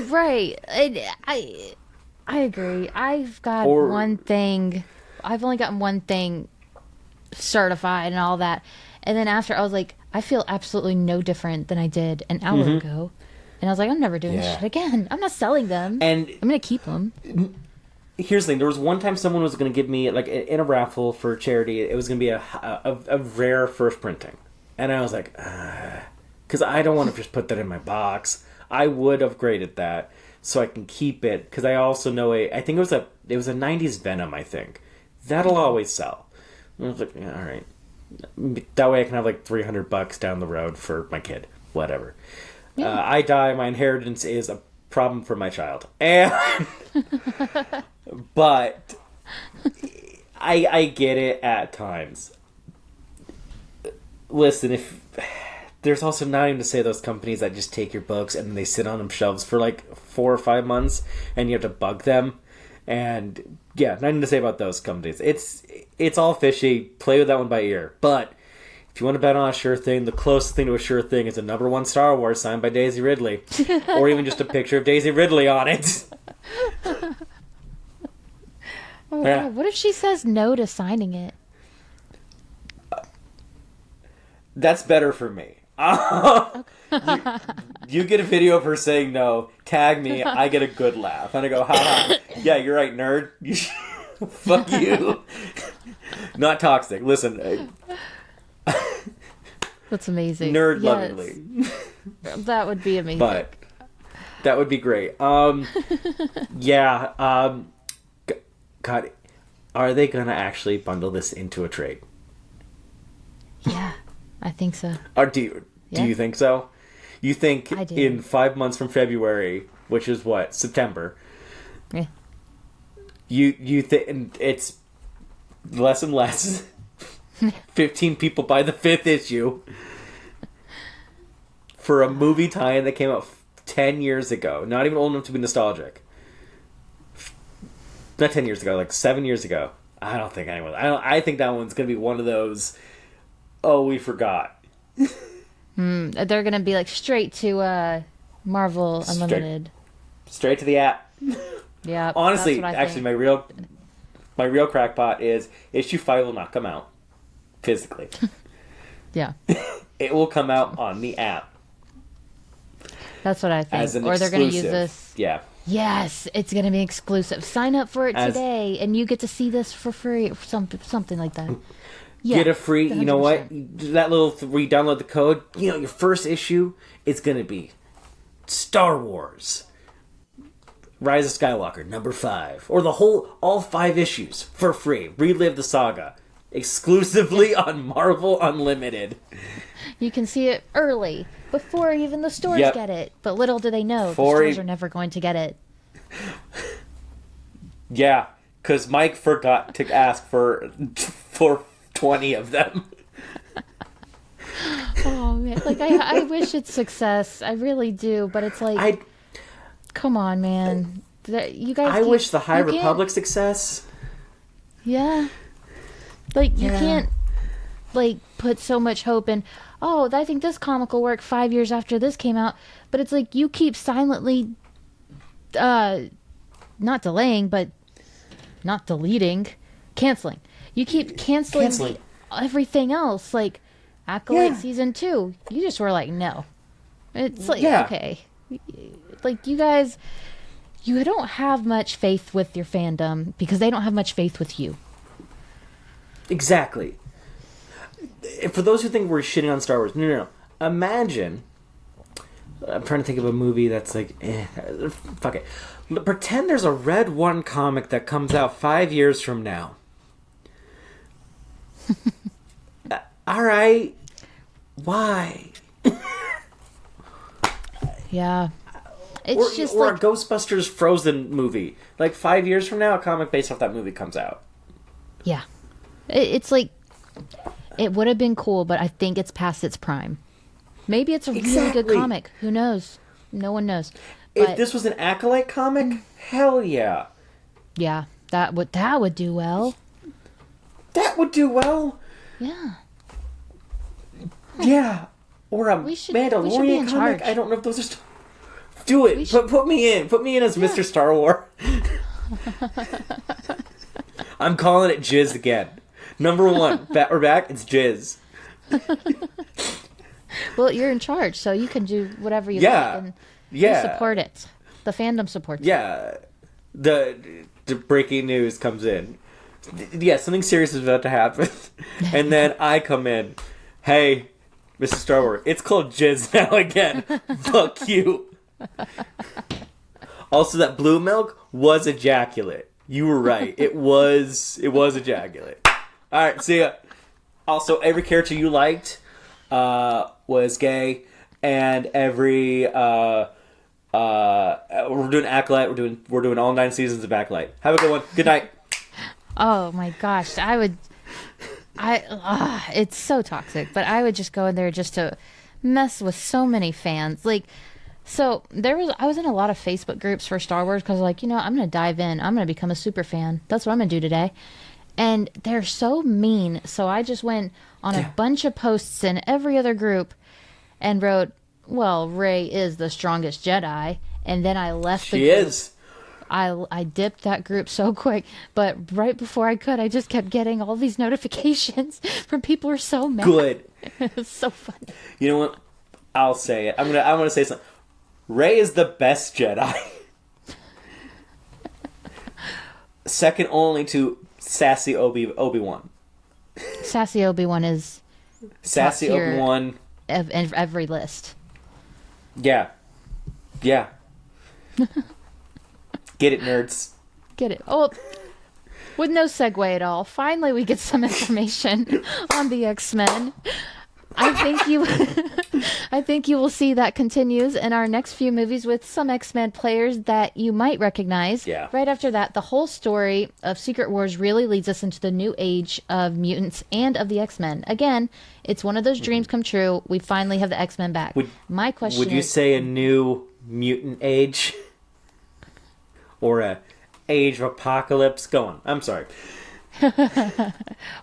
Right. I agree. I've got one thing. I've only gotten one thing certified and all that. And then after, I was like, I feel absolutely no different than I did an hour ago. And I was like, I'm never doing this shit again. I'm not selling them. And I'm going to keep them. Here's the thing. There was one time someone was going to give me, like, in a raffle for charity, it was going to be a rare first printing. And I was like, because I don't want to just put that in my box. I would have graded that so I can keep it. Because I also know I think it was a 90s Venom, I think. That'll always sell. And I was like, yeah, all right. That way I can have like $300 down the road for my kid. Whatever. Yeah. I die, my inheritance is a problem for my child. And but I get it at times. Listen, if there's also nothing to say those companies that just take your books and then they sit on them shelves for like 4 or 5 months and you have to bug them. And yeah, nothing to say about those companies. It's all fishy. Play with that one by ear. But if you want to bet on a sure thing, the closest thing to a sure thing is a #1 Star Wars signed by Daisy Ridley. Or even just a picture of Daisy Ridley on it. Oh, yeah. What if she says no to signing it? That's better for me. You get a video of her saying no, tag me, I get a good laugh. And I go, haha, yeah, you're right, nerd. Fuck you. Not toxic. Listen. That's amazing. Nerd lovingly. That would be amazing. But that would be great. Yeah. God, are they going to actually bundle this into a trade? Yeah, I think so. Or do you think so? You think in 5 months from February, which is what, September? Yeah. You think it's less and less. 15 people buy the 5th issue for a movie tie-in that came out 10 years ago. Not even old enough to be nostalgic. Not 10 years ago, like 7 years ago. I don't think anyone. I think that one's gonna be one of those. Oh, we forgot. They're gonna be like straight to Marvel Unlimited. Straight to the app. Yeah. Honestly, actually, my real crackpot is issue 5 will not come out physically. Yeah. It will come out on the app. That's what I think. As an or they're exclusive. gonna use this. Yeah. Yes, it's gonna be exclusive. Sign up for it today, and you get to see this for free, or something like that. Yeah, get a free, 100%. you know what? That little, where you download the code, your first issue is going to be Star Wars. Rise of Skywalker, #5. Or all 5 issues for free. Relive the saga. Exclusively on Marvel Unlimited. You can see it early, before even the stores get it. But little do they know, the stores are never going to get it. Yeah, because Mike forgot to ask for 20 of them. Oh man, like I wish it's success. I really do, but it's like, come on, man. You guys. I wish the High Republic success. Yeah. Like you can't like put so much hope in. Oh, I think this comic will work 5 years after this came out, but it's like you keep silently, not delaying, but not deleting, canceling. You keep canceling everything else, like Acolyte Season 2. You just were like, no. It's like, okay. Like, you guys, you don't have much faith with your fandom because they don't have much faith with you. Exactly. For those who think we're shitting on Star Wars, no. Imagine, I'm trying to think of a movie that's like, fuck it. Pretend there's a Red One comic that comes out 5 years from now. All right. Why? Yeah. It's just or like, a Ghostbusters Frozen movie. Like 5 years from now, a comic based off that movie comes out. yeah. It's like, it would have been cool, but I think it's past its prime. Maybe it's a really good comic. Who knows? No one knows. But, If this was an Acolyte comic, hell yeah. yeah, that would do well. That would do well. Yeah. Yeah. Or a We should be in Mandalorian comic. charge. I don't know if those are... Do it. Put me in. Put me in as Mr. Star Wars. I'm calling it Jizz again. Number 1. We're back. It's Jizz. Well, you're in charge, so you can do whatever you like. And we support it. The fandom supports it. Yeah. The breaking news comes in. Yeah, something serious is about to happen. And then I come in. Hey, Mr. Star Wars, it's called Jizz now again. Fuck you. Also, that blue milk was ejaculate. You were right. It was ejaculate. Alright, see ya. Also, every character you liked was gay, and every we're doing Acolyte. We're doing all 9 seasons of Acolyte. Have a good one. Good night. Oh my gosh, it's so toxic, but I would just go in there just to mess with so many fans. Like, so I was in a lot of Facebook groups for Star Wars because, like, I'm gonna dive in. I'm gonna become a super fan. That's what I'm gonna do today. And they're so mean. So I just went on a bunch of posts in every other group and wrote, well, Rey is the strongest Jedi. And then I left the group. She is. I dipped that group so quick. But right before I could, I just kept getting all these notifications from people who are so mad. Good. It was so funny. You know what? I'll say it. I'm gonna say something. Rey is the best Jedi. Second only to sassy Obi-Wan. Sassy Obi-Wan is sassy Obi-Wan of every list. Yeah. Yeah. Get it, nerds. Get it. Oh, with no segue at all. Finally, we get some information on the X-Men. I think you will see that continues in our next few movies with some X-Men players that you might recognize. Yeah. Right after that, the whole story of Secret Wars really leads us into the new age of mutants and of the X-Men. Again, it's one of those dreams come true. We finally have the X-Men back. My question would you say a new mutant age? Or a age of apocalypse? Go on. I'm sorry. What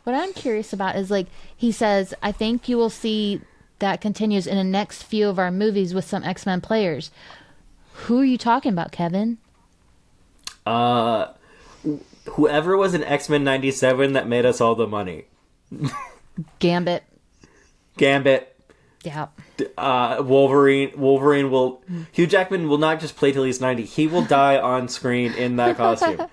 I'm curious about is, like, he says, I think you will see that continues in the next few of our movies with some X-Men players. Who are you talking about, Kevin? Whoever was in X-Men 97 that made us all the money. Gambit. Yeah. Wolverine will... Hugh Jackman will not just play till he's 90. He will die on screen in that costume.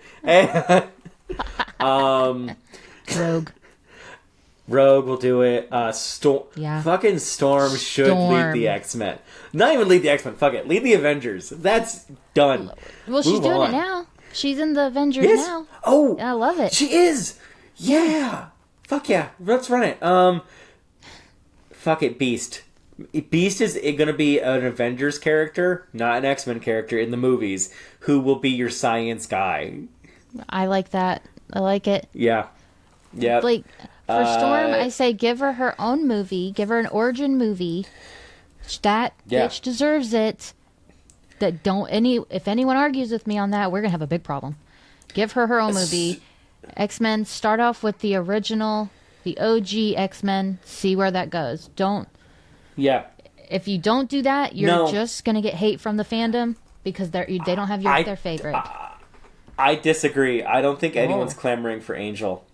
Rogue will do it. Fucking Storm should lead the X-Men. Not even lead the X-Men. Fuck it. Lead the Avengers. That's done. Well, she's doing it now. She's in the Avengers now. Oh, I love it. She is. Yeah. Fuck yeah. Let's run it. Fuck it, Beast. Beast is going to be an Avengers character, not an X-Men character in the movies, who will be your science guy. I like that. I like it. Yeah. Yeah. Like, for Storm, I say give her her own movie. Give her an origin movie. That bitch deserves it. If anyone argues with me on that, we're going to have a big problem. Give her her own movie. X-Men, start off with the original, the OG X-Men. See where that goes. Yeah. If you don't do that, you're just going to get hate from the fandom because they don't have their favorite. I disagree. I don't think anyone's clamoring for Angel.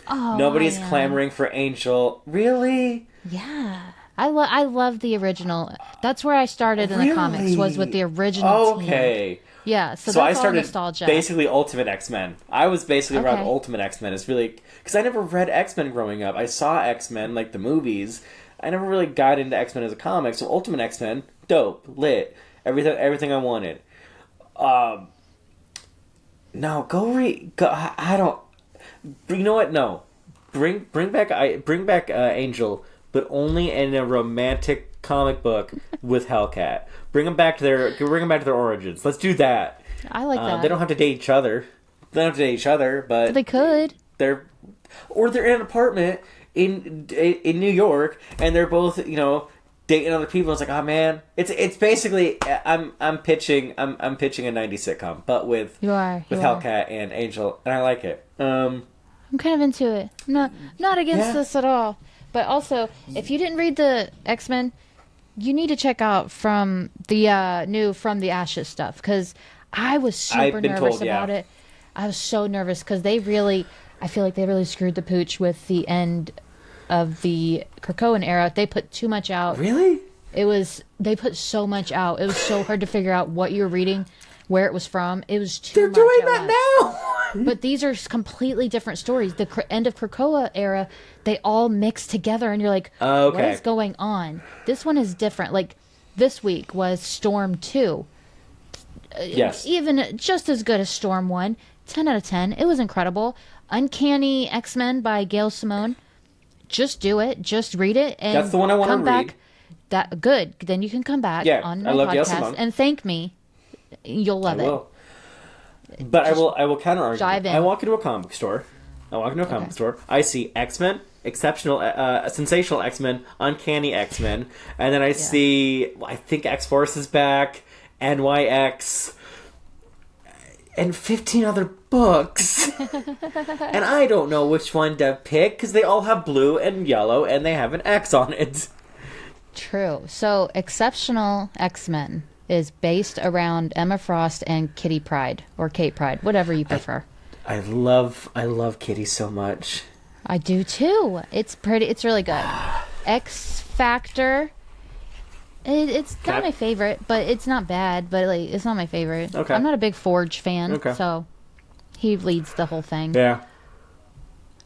Oh, nobody's clamoring for Angel. Really? Yeah. I love the original. That's where I started in the comics, was with the original team. Okay. Yeah, so that's I started all nostalgia. Basically Ultimate X-Men. I was basically around Ultimate X-Men. It's really... Because I never read X-Men growing up. I saw X-Men, like the movies. I never really got into X-Men as a comic. So Ultimate X-Men, dope, lit. Everything I wanted. No, I don't... You know what? No. Bring back Angel, but only in a romantic comic book with Hellcat. Bring them back to their origins. Let's do that. I like that. They don't have to date each other. But They could. they're in an apartment in New York, and they're both dating other people. It's like, oh man, it's basically I'm pitching a 90s sitcom, but with Hellcat and Angel, and I like it. I'm kind of into it. I'm not against this at all. But also, if you didn't read the X-Men, you need to check out from the new From the Ashes stuff, because I was super nervous about it. I was so nervous because I feel like they really screwed the pooch with the end of the Krakoan era. They put too much out. Really? They put so much out. It was so hard to figure out what you were reading, where it was from. It was too much. They're doing that now. But these are completely different stories. The end of Krakoa era, they all mix together, and you're like, what is going on? This one is different. Like, this week was Storm 2. Yes. Even just as good as Storm 1. 10 out of 10. It was incredible. Uncanny X-Men by Gail Simone. Just do it. Just read it. And that's the one I want to read. Back. Good. Then you can come back on my podcast and thank me. You'll love it. Will. But I will counter argue. Dive in. I walk into a comic store. I see X-Men, exceptional, sensational X-Men, uncanny X-Men, and then I see, I think X-Force is back, NYX, and 15 other books. And I don't know which one to pick, because they all have blue and yellow, and they have an X on it. True. So, Exceptional X-Men is based around Emma Frost and Kitty Pryde, or Kate Pryde, whatever you prefer. I love Kitty so much. I do too. It's really good. X Factor. It's not my favorite, but it's not bad. But it's not my favorite. Okay. I'm not a big Forge fan, so he leads the whole thing. Yeah.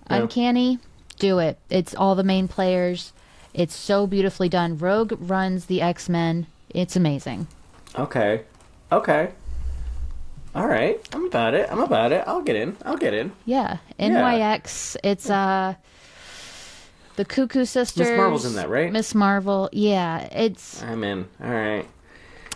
Uncanny, do it. It's all the main players. It's so beautifully done. Rogue runs the X-Men. It's amazing. Okay. All right. I'm about it. I'll get in. Yeah. NYX. It's the Cuckoo Sisters. Miss Marvel's in that, right? Miss Marvel. Yeah. I'm in. All right.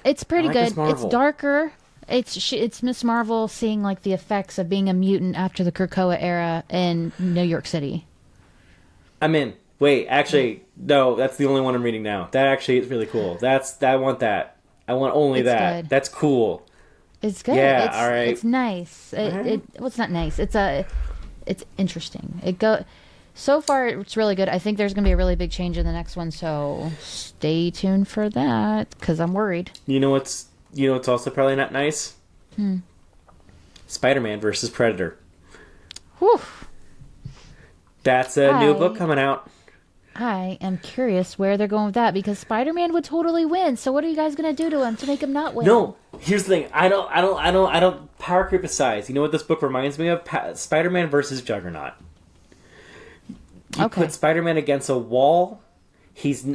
It's pretty good. It's darker. It's Miss Marvel seeing the effects of being a mutant after the Krakoa era in New York City. I'm in. Wait, actually, no, that's the only one I'm reading now. That actually is really cool. I want that. I want only that. Good. That's cool. It's good. Yeah, all right. It's nice. It's not nice. It's interesting. So far, it's really good. I think there's going to be a really big change in the next one, so stay tuned for that, because I'm worried. You know what's also probably not nice? Spider-Man versus Predator. Whew. That's a new book coming out. I am curious where they're going with that, because Spider-Man would totally win. So what are you guys going to do to him to make him not win? No, here's the thing. I don't power creep aside. You know what this book reminds me of? Spider-Man versus Juggernaut. You put Spider-Man against a wall. He's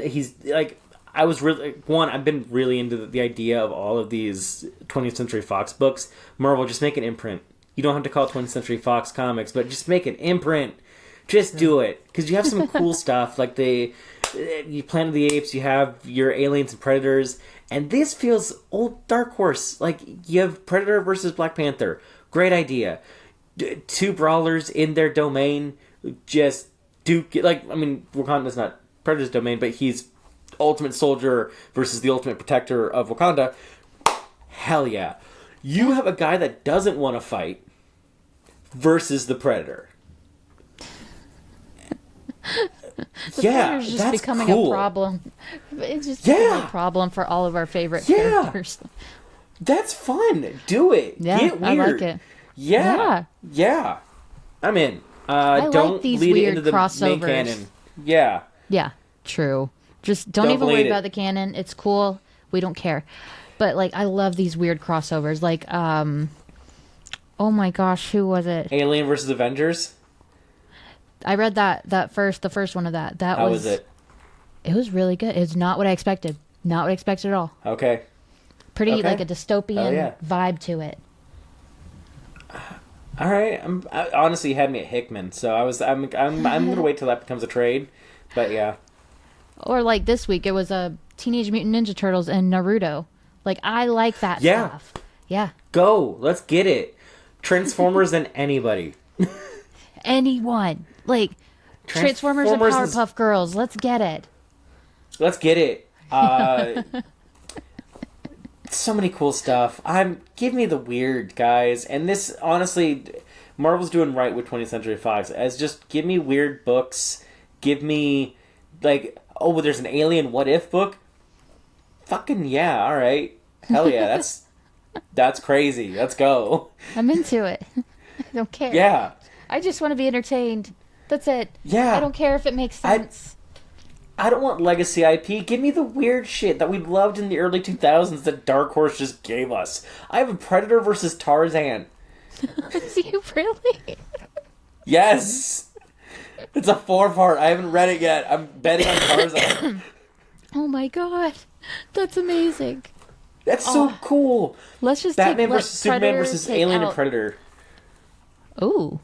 like, I've been really into the idea of all of these 20th Century Fox books. Marvel, just make an imprint. You don't have to call it 20th Century Fox Comics, but just make an imprint. Just do it, because you have some cool stuff, like you Planet of the Apes, you have your aliens and predators, and this feels old Dark Horse. Like, you have Predator versus Black Panther. Great idea. Two brawlers in their domain, just Wakanda's not Predator's domain, but he's ultimate soldier versus the ultimate protector of Wakanda. Hell yeah. You have a guy that doesn't want to fight versus the Predator. Predator's just that's becoming cool. a problem. It's just becoming a problem for all of our favorite characters. That's fun. Do it. Yeah, Get weird. I like it. Yeah. I'm in. I don't like these lead weird it into the crossovers. main canon. Yeah. Yeah, true. Just don't even worry about the canon. It's cool. We don't care. But I love these weird crossovers. Oh my gosh, who was it? Alien versus Avengers. I read the first one of that. How was it? It was really good. It's not what I expected. Not what I expected at all. Okay. Pretty a dystopian vibe to it. All right. Honestly, you had me at Hickman, so I'm gonna wait till that becomes a trade. But yeah. Or this week, it was a Teenage Mutant Ninja Turtles and Naruto. Like, I like that stuff. Yeah. Go. Let's get it. Transformers and anybody. Anyone. Like, Transformers and Powerpuff Girls. Let's get it. Let's get it. So many cool stuff. Give me the weird, guys. And this, honestly, Marvel's doing right with 20th Century Fox. As just give me weird books. Give me, like, oh, there's an Alien What If book? Fucking yeah, alright. Hell yeah, that's crazy. Let's go. I'm into it. I don't care. Yeah. I just want to be entertained. That's it. Yeah. I don't care if it makes sense. I don't want legacy IP. Give me the weird shit that we loved in the early 2000s that Dark Horse just gave us. I have a Predator versus Tarzan. Do you really? Yes! It's a 4-part. I haven't read it yet. I'm betting on Tarzan. Oh my god. That's amazing. That's so cool. Let's just Batman versus Superman versus Alien and Predator. Ooh.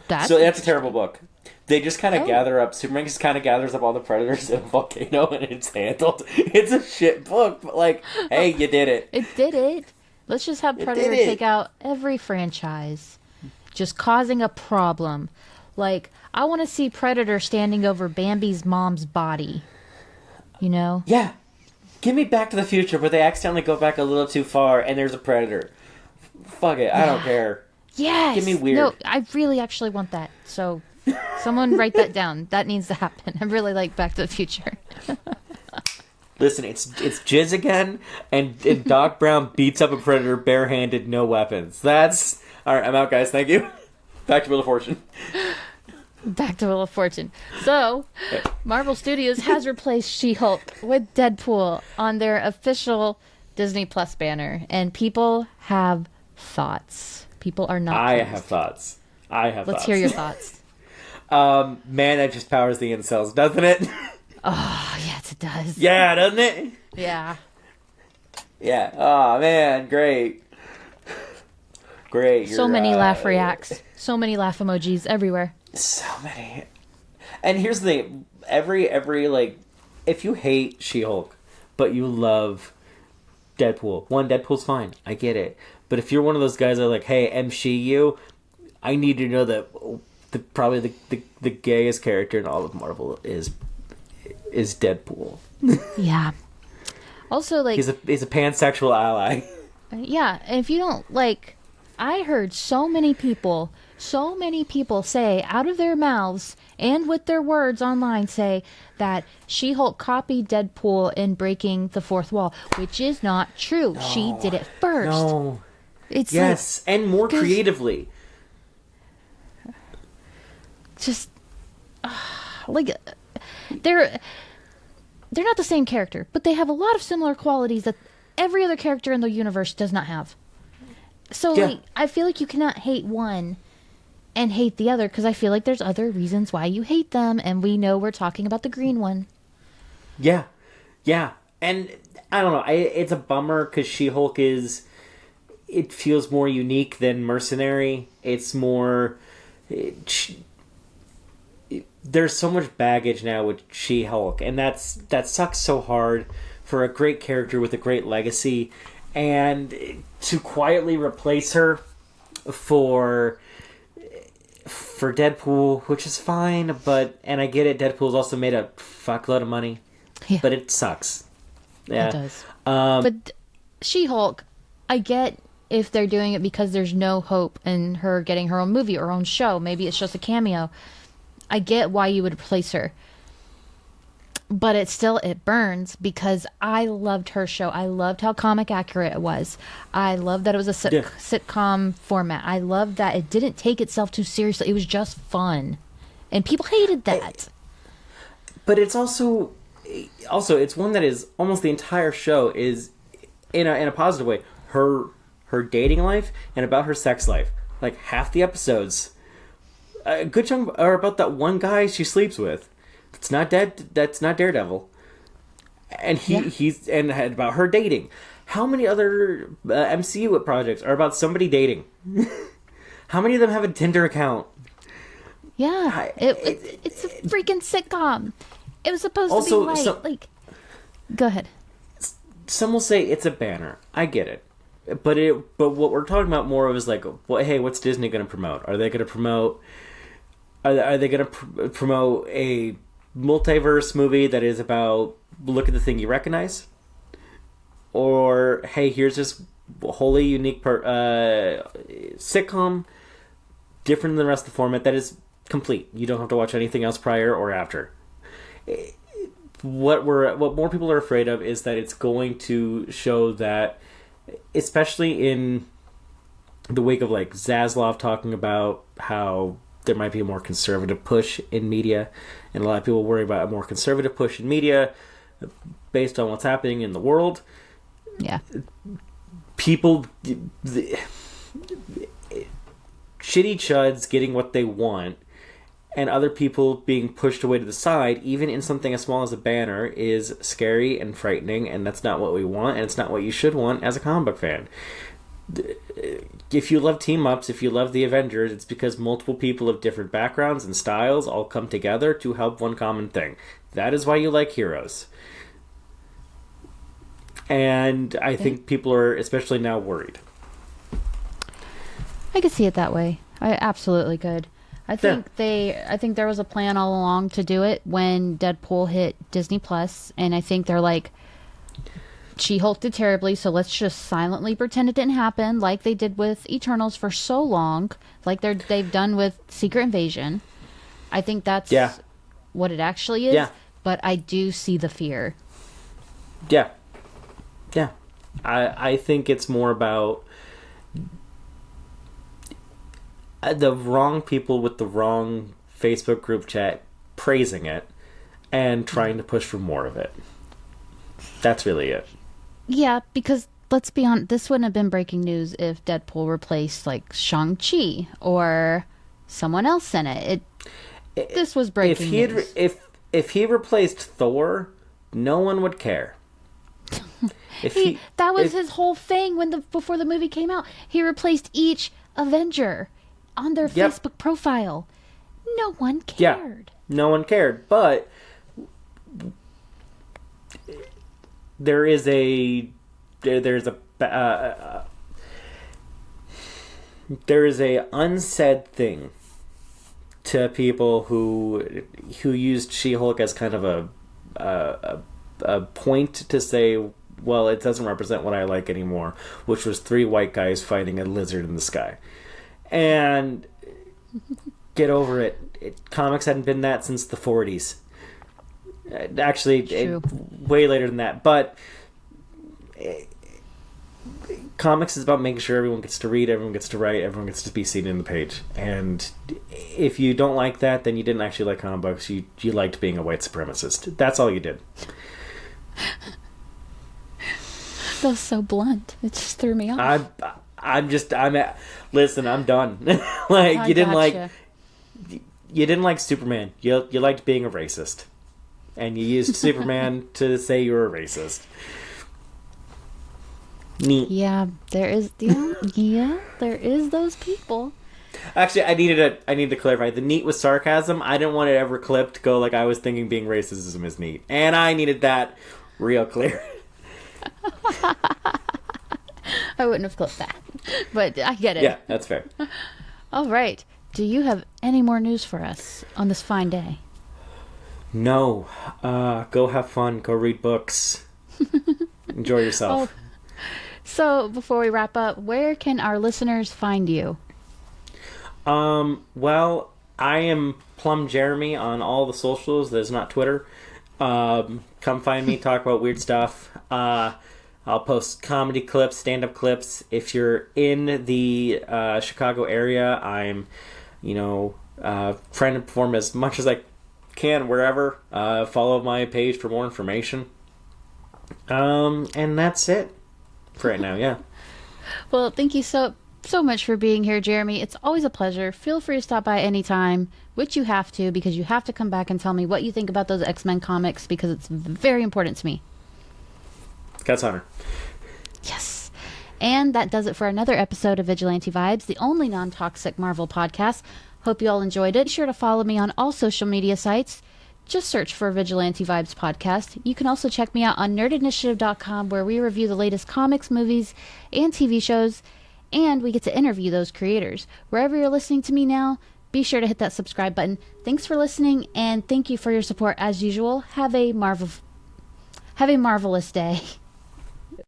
That's a terrible book. They just kind of gather up. Superman just kind of gathers up all the predators in a volcano, and it's handled. It's a shit book, but like, hey, you did it. It did it. Let's just have Predator take out every franchise, just causing a problem. Like, I want to see Predator standing over Bambi's mom's body. You know? Yeah. Give me Back to the Future, but they accidentally go back a little too far, and there's a Predator. Fuck it, I don't care. Yes. Give me weird. No, I really actually want that. So, someone write that down. That needs to happen. I really like Back to the Future. Listen, it's Jizz again, and Doc Brown beats up a Predator barehanded, no weapons. That's... Alright, I'm out, guys. Thank you. Back to Wheel of Fortune. Back to Wheel of Fortune. So, Marvel Studios has replaced She-Hulk with Deadpool on their official Disney Plus banner. And people have thoughts. People are not I pleased. have thoughts. Let's hear your thoughts. Man, that just powers the incels, doesn't it? Oh, yes, it does. Yeah, doesn't it? Yeah. Yeah. Oh, man, great. Great. So many laugh reacts. So many laugh emojis everywhere. So many. And here's the thing. Every like, if you hate She-Hulk, but you love Deadpool, Deadpool's fine. I get it. But if you're one of those guys that are like, hey, MCU, I need to know that probably the gayest character in all of Marvel is Deadpool. Yeah. Also, like... He's a pansexual ally. Yeah, and if you don't, like... I heard so many people say out of their mouths and with their words online say that She-Hulk copied Deadpool in breaking the fourth wall, which is not true. No, she did it first. No. It's yes, like, and more creatively. Just like they're not the same character, but they have a lot of similar qualities that every other character in the universe does not have. So like, I feel like you cannot hate one and hate the other because I feel like there's other reasons why you hate them, and we know we're talking about the green one. Yeah, and I don't know. It's a bummer because She-Hulk it feels more unique than Mercenary. It's more... there's so much baggage now with She-Hulk, and that sucks so hard for a great character with a great legacy, and to quietly replace her for Deadpool, which is fine, and I get it, Deadpool's also made a fuckload of money, but it sucks. Yeah. It does. But She-Hulk, I get if they're doing it because there's no hope in her getting her own movie or own show. Maybe it's just a cameo. I get why you would replace her. But it burns because I loved her show. I loved how comic accurate it was. I loved that it was a sitcom format. I loved that it didn't take itself too seriously. It was just fun. And people hated that. But it's also it's one that is almost the entire show is in a positive way. Her dating life and about her sex life. Like half the episodes, a good chunk are about that one guy she sleeps with. That's not Daredevil, and he's about her dating. How many other MCU projects are about somebody dating? How many of them have a Tinder account? Yeah, it's a freaking sitcom. It was supposed to be light. Go ahead. Some will say it's a banner. I get it. But what we're talking about more of is like, well, hey, what's Disney going to promote? Are they going to promote? Are they going to promote a multiverse movie that is about look at the thing you recognize? Or hey, here's this wholly unique sitcom, different than the rest of the format that is complete. You don't have to watch anything else prior or after. What more people are afraid of is that it's going to show that, especially in the wake of like Zaslav talking about how there might be a more conservative push in media, and a lot of people worry about a more conservative push in media based on what's happening in the world. Yeah. People, shitty chuds getting what they want, and other people being pushed away to the side, even in something as small as a banner, is scary and frightening, and that's not what we want, and it's not what you should want as a comic book fan. If you love team-ups, if you love the Avengers, it's because multiple people of different backgrounds and styles all come together to help one common thing. That is why you like heroes. And I think people are especially now worried. I could see it that way. I absolutely could. I think there was a plan all along to do it when Deadpool hit Disney Plus, and I think they're like, She-Hulk did terribly, so let's just silently pretend it didn't happen, like they did with Eternals for so long, like they've done with Secret Invasion. I think that's what it actually is. Yeah. But I do see the fear. Yeah. Yeah. I think it's more about the wrong people with the wrong Facebook group chat praising it and trying to push for more of it. That's really it. Yeah, because let's be honest, this wouldn't have been breaking news if Deadpool replaced like Shang-Chi or someone else in it. This was breaking news. If he replaced Thor, no one would care. That was his whole thing before the movie came out. He replaced each Avenger on their Facebook profile. No one cared. Yeah, no one cared. But there's a unsaid thing to people who used She-Hulk as kind of a point to say, well, it doesn't represent what I like anymore, which was 3 white guys fighting a lizard in the sky. And get over it. Comics hadn't been that since the 40s. Actually, way later than that. But comics is about making sure everyone gets to read, everyone gets to write, everyone gets to be seen in the page. And if you don't like that, then you didn't actually like comic books. You liked being a white supremacist. That's all you did. That was so blunt. It just threw me off. Listen, I'm done. You didn't like Superman. You liked being a racist. And you used Superman to say you were a racist. Neat. Yeah, there is those people. Actually, I need to clarify. The neat was sarcasm. I didn't want it ever clipped to go like I was thinking being racism is neat. And I needed that real clear. I wouldn't have clipped that. But I get it. Yeah, that's fair. All right. Do you have any more news for us on this fine day? No. Go have fun. Go read books. Enjoy yourself. Oh. So, before we wrap up, where can our listeners find you? Well, I am Plumb Jeremy on all the socials. There's not Twitter. Come find me, talk about weird stuff. I'll post comedy clips, stand-up clips. If you're in the Chicago area, I'm, trying to perform as much as I can wherever. Follow my page for more information. And that's it for right now, yeah. Well, thank you so much for being here, Jeremy. It's always a pleasure. Feel free to stop by anytime, which you have to, because you have to come back and tell me what you think about those X-Men comics, because it's very important to me. Cat's honor. Yes. And that does it for another episode of Vigilante Vibes, the only non-toxic Marvel podcast. Hope you all enjoyed it. Be sure to follow me on all social media sites. just search for Vigilante Vibes Podcast. You can also check me out on nerdinitiative.com, where we review the latest comics, movies, and TV shows, and we get to interview those creators. Wherever you're listening to me now, be sure to hit that subscribe button. Thanks for listening, and thank you for your support as usual. Have a marvelous day.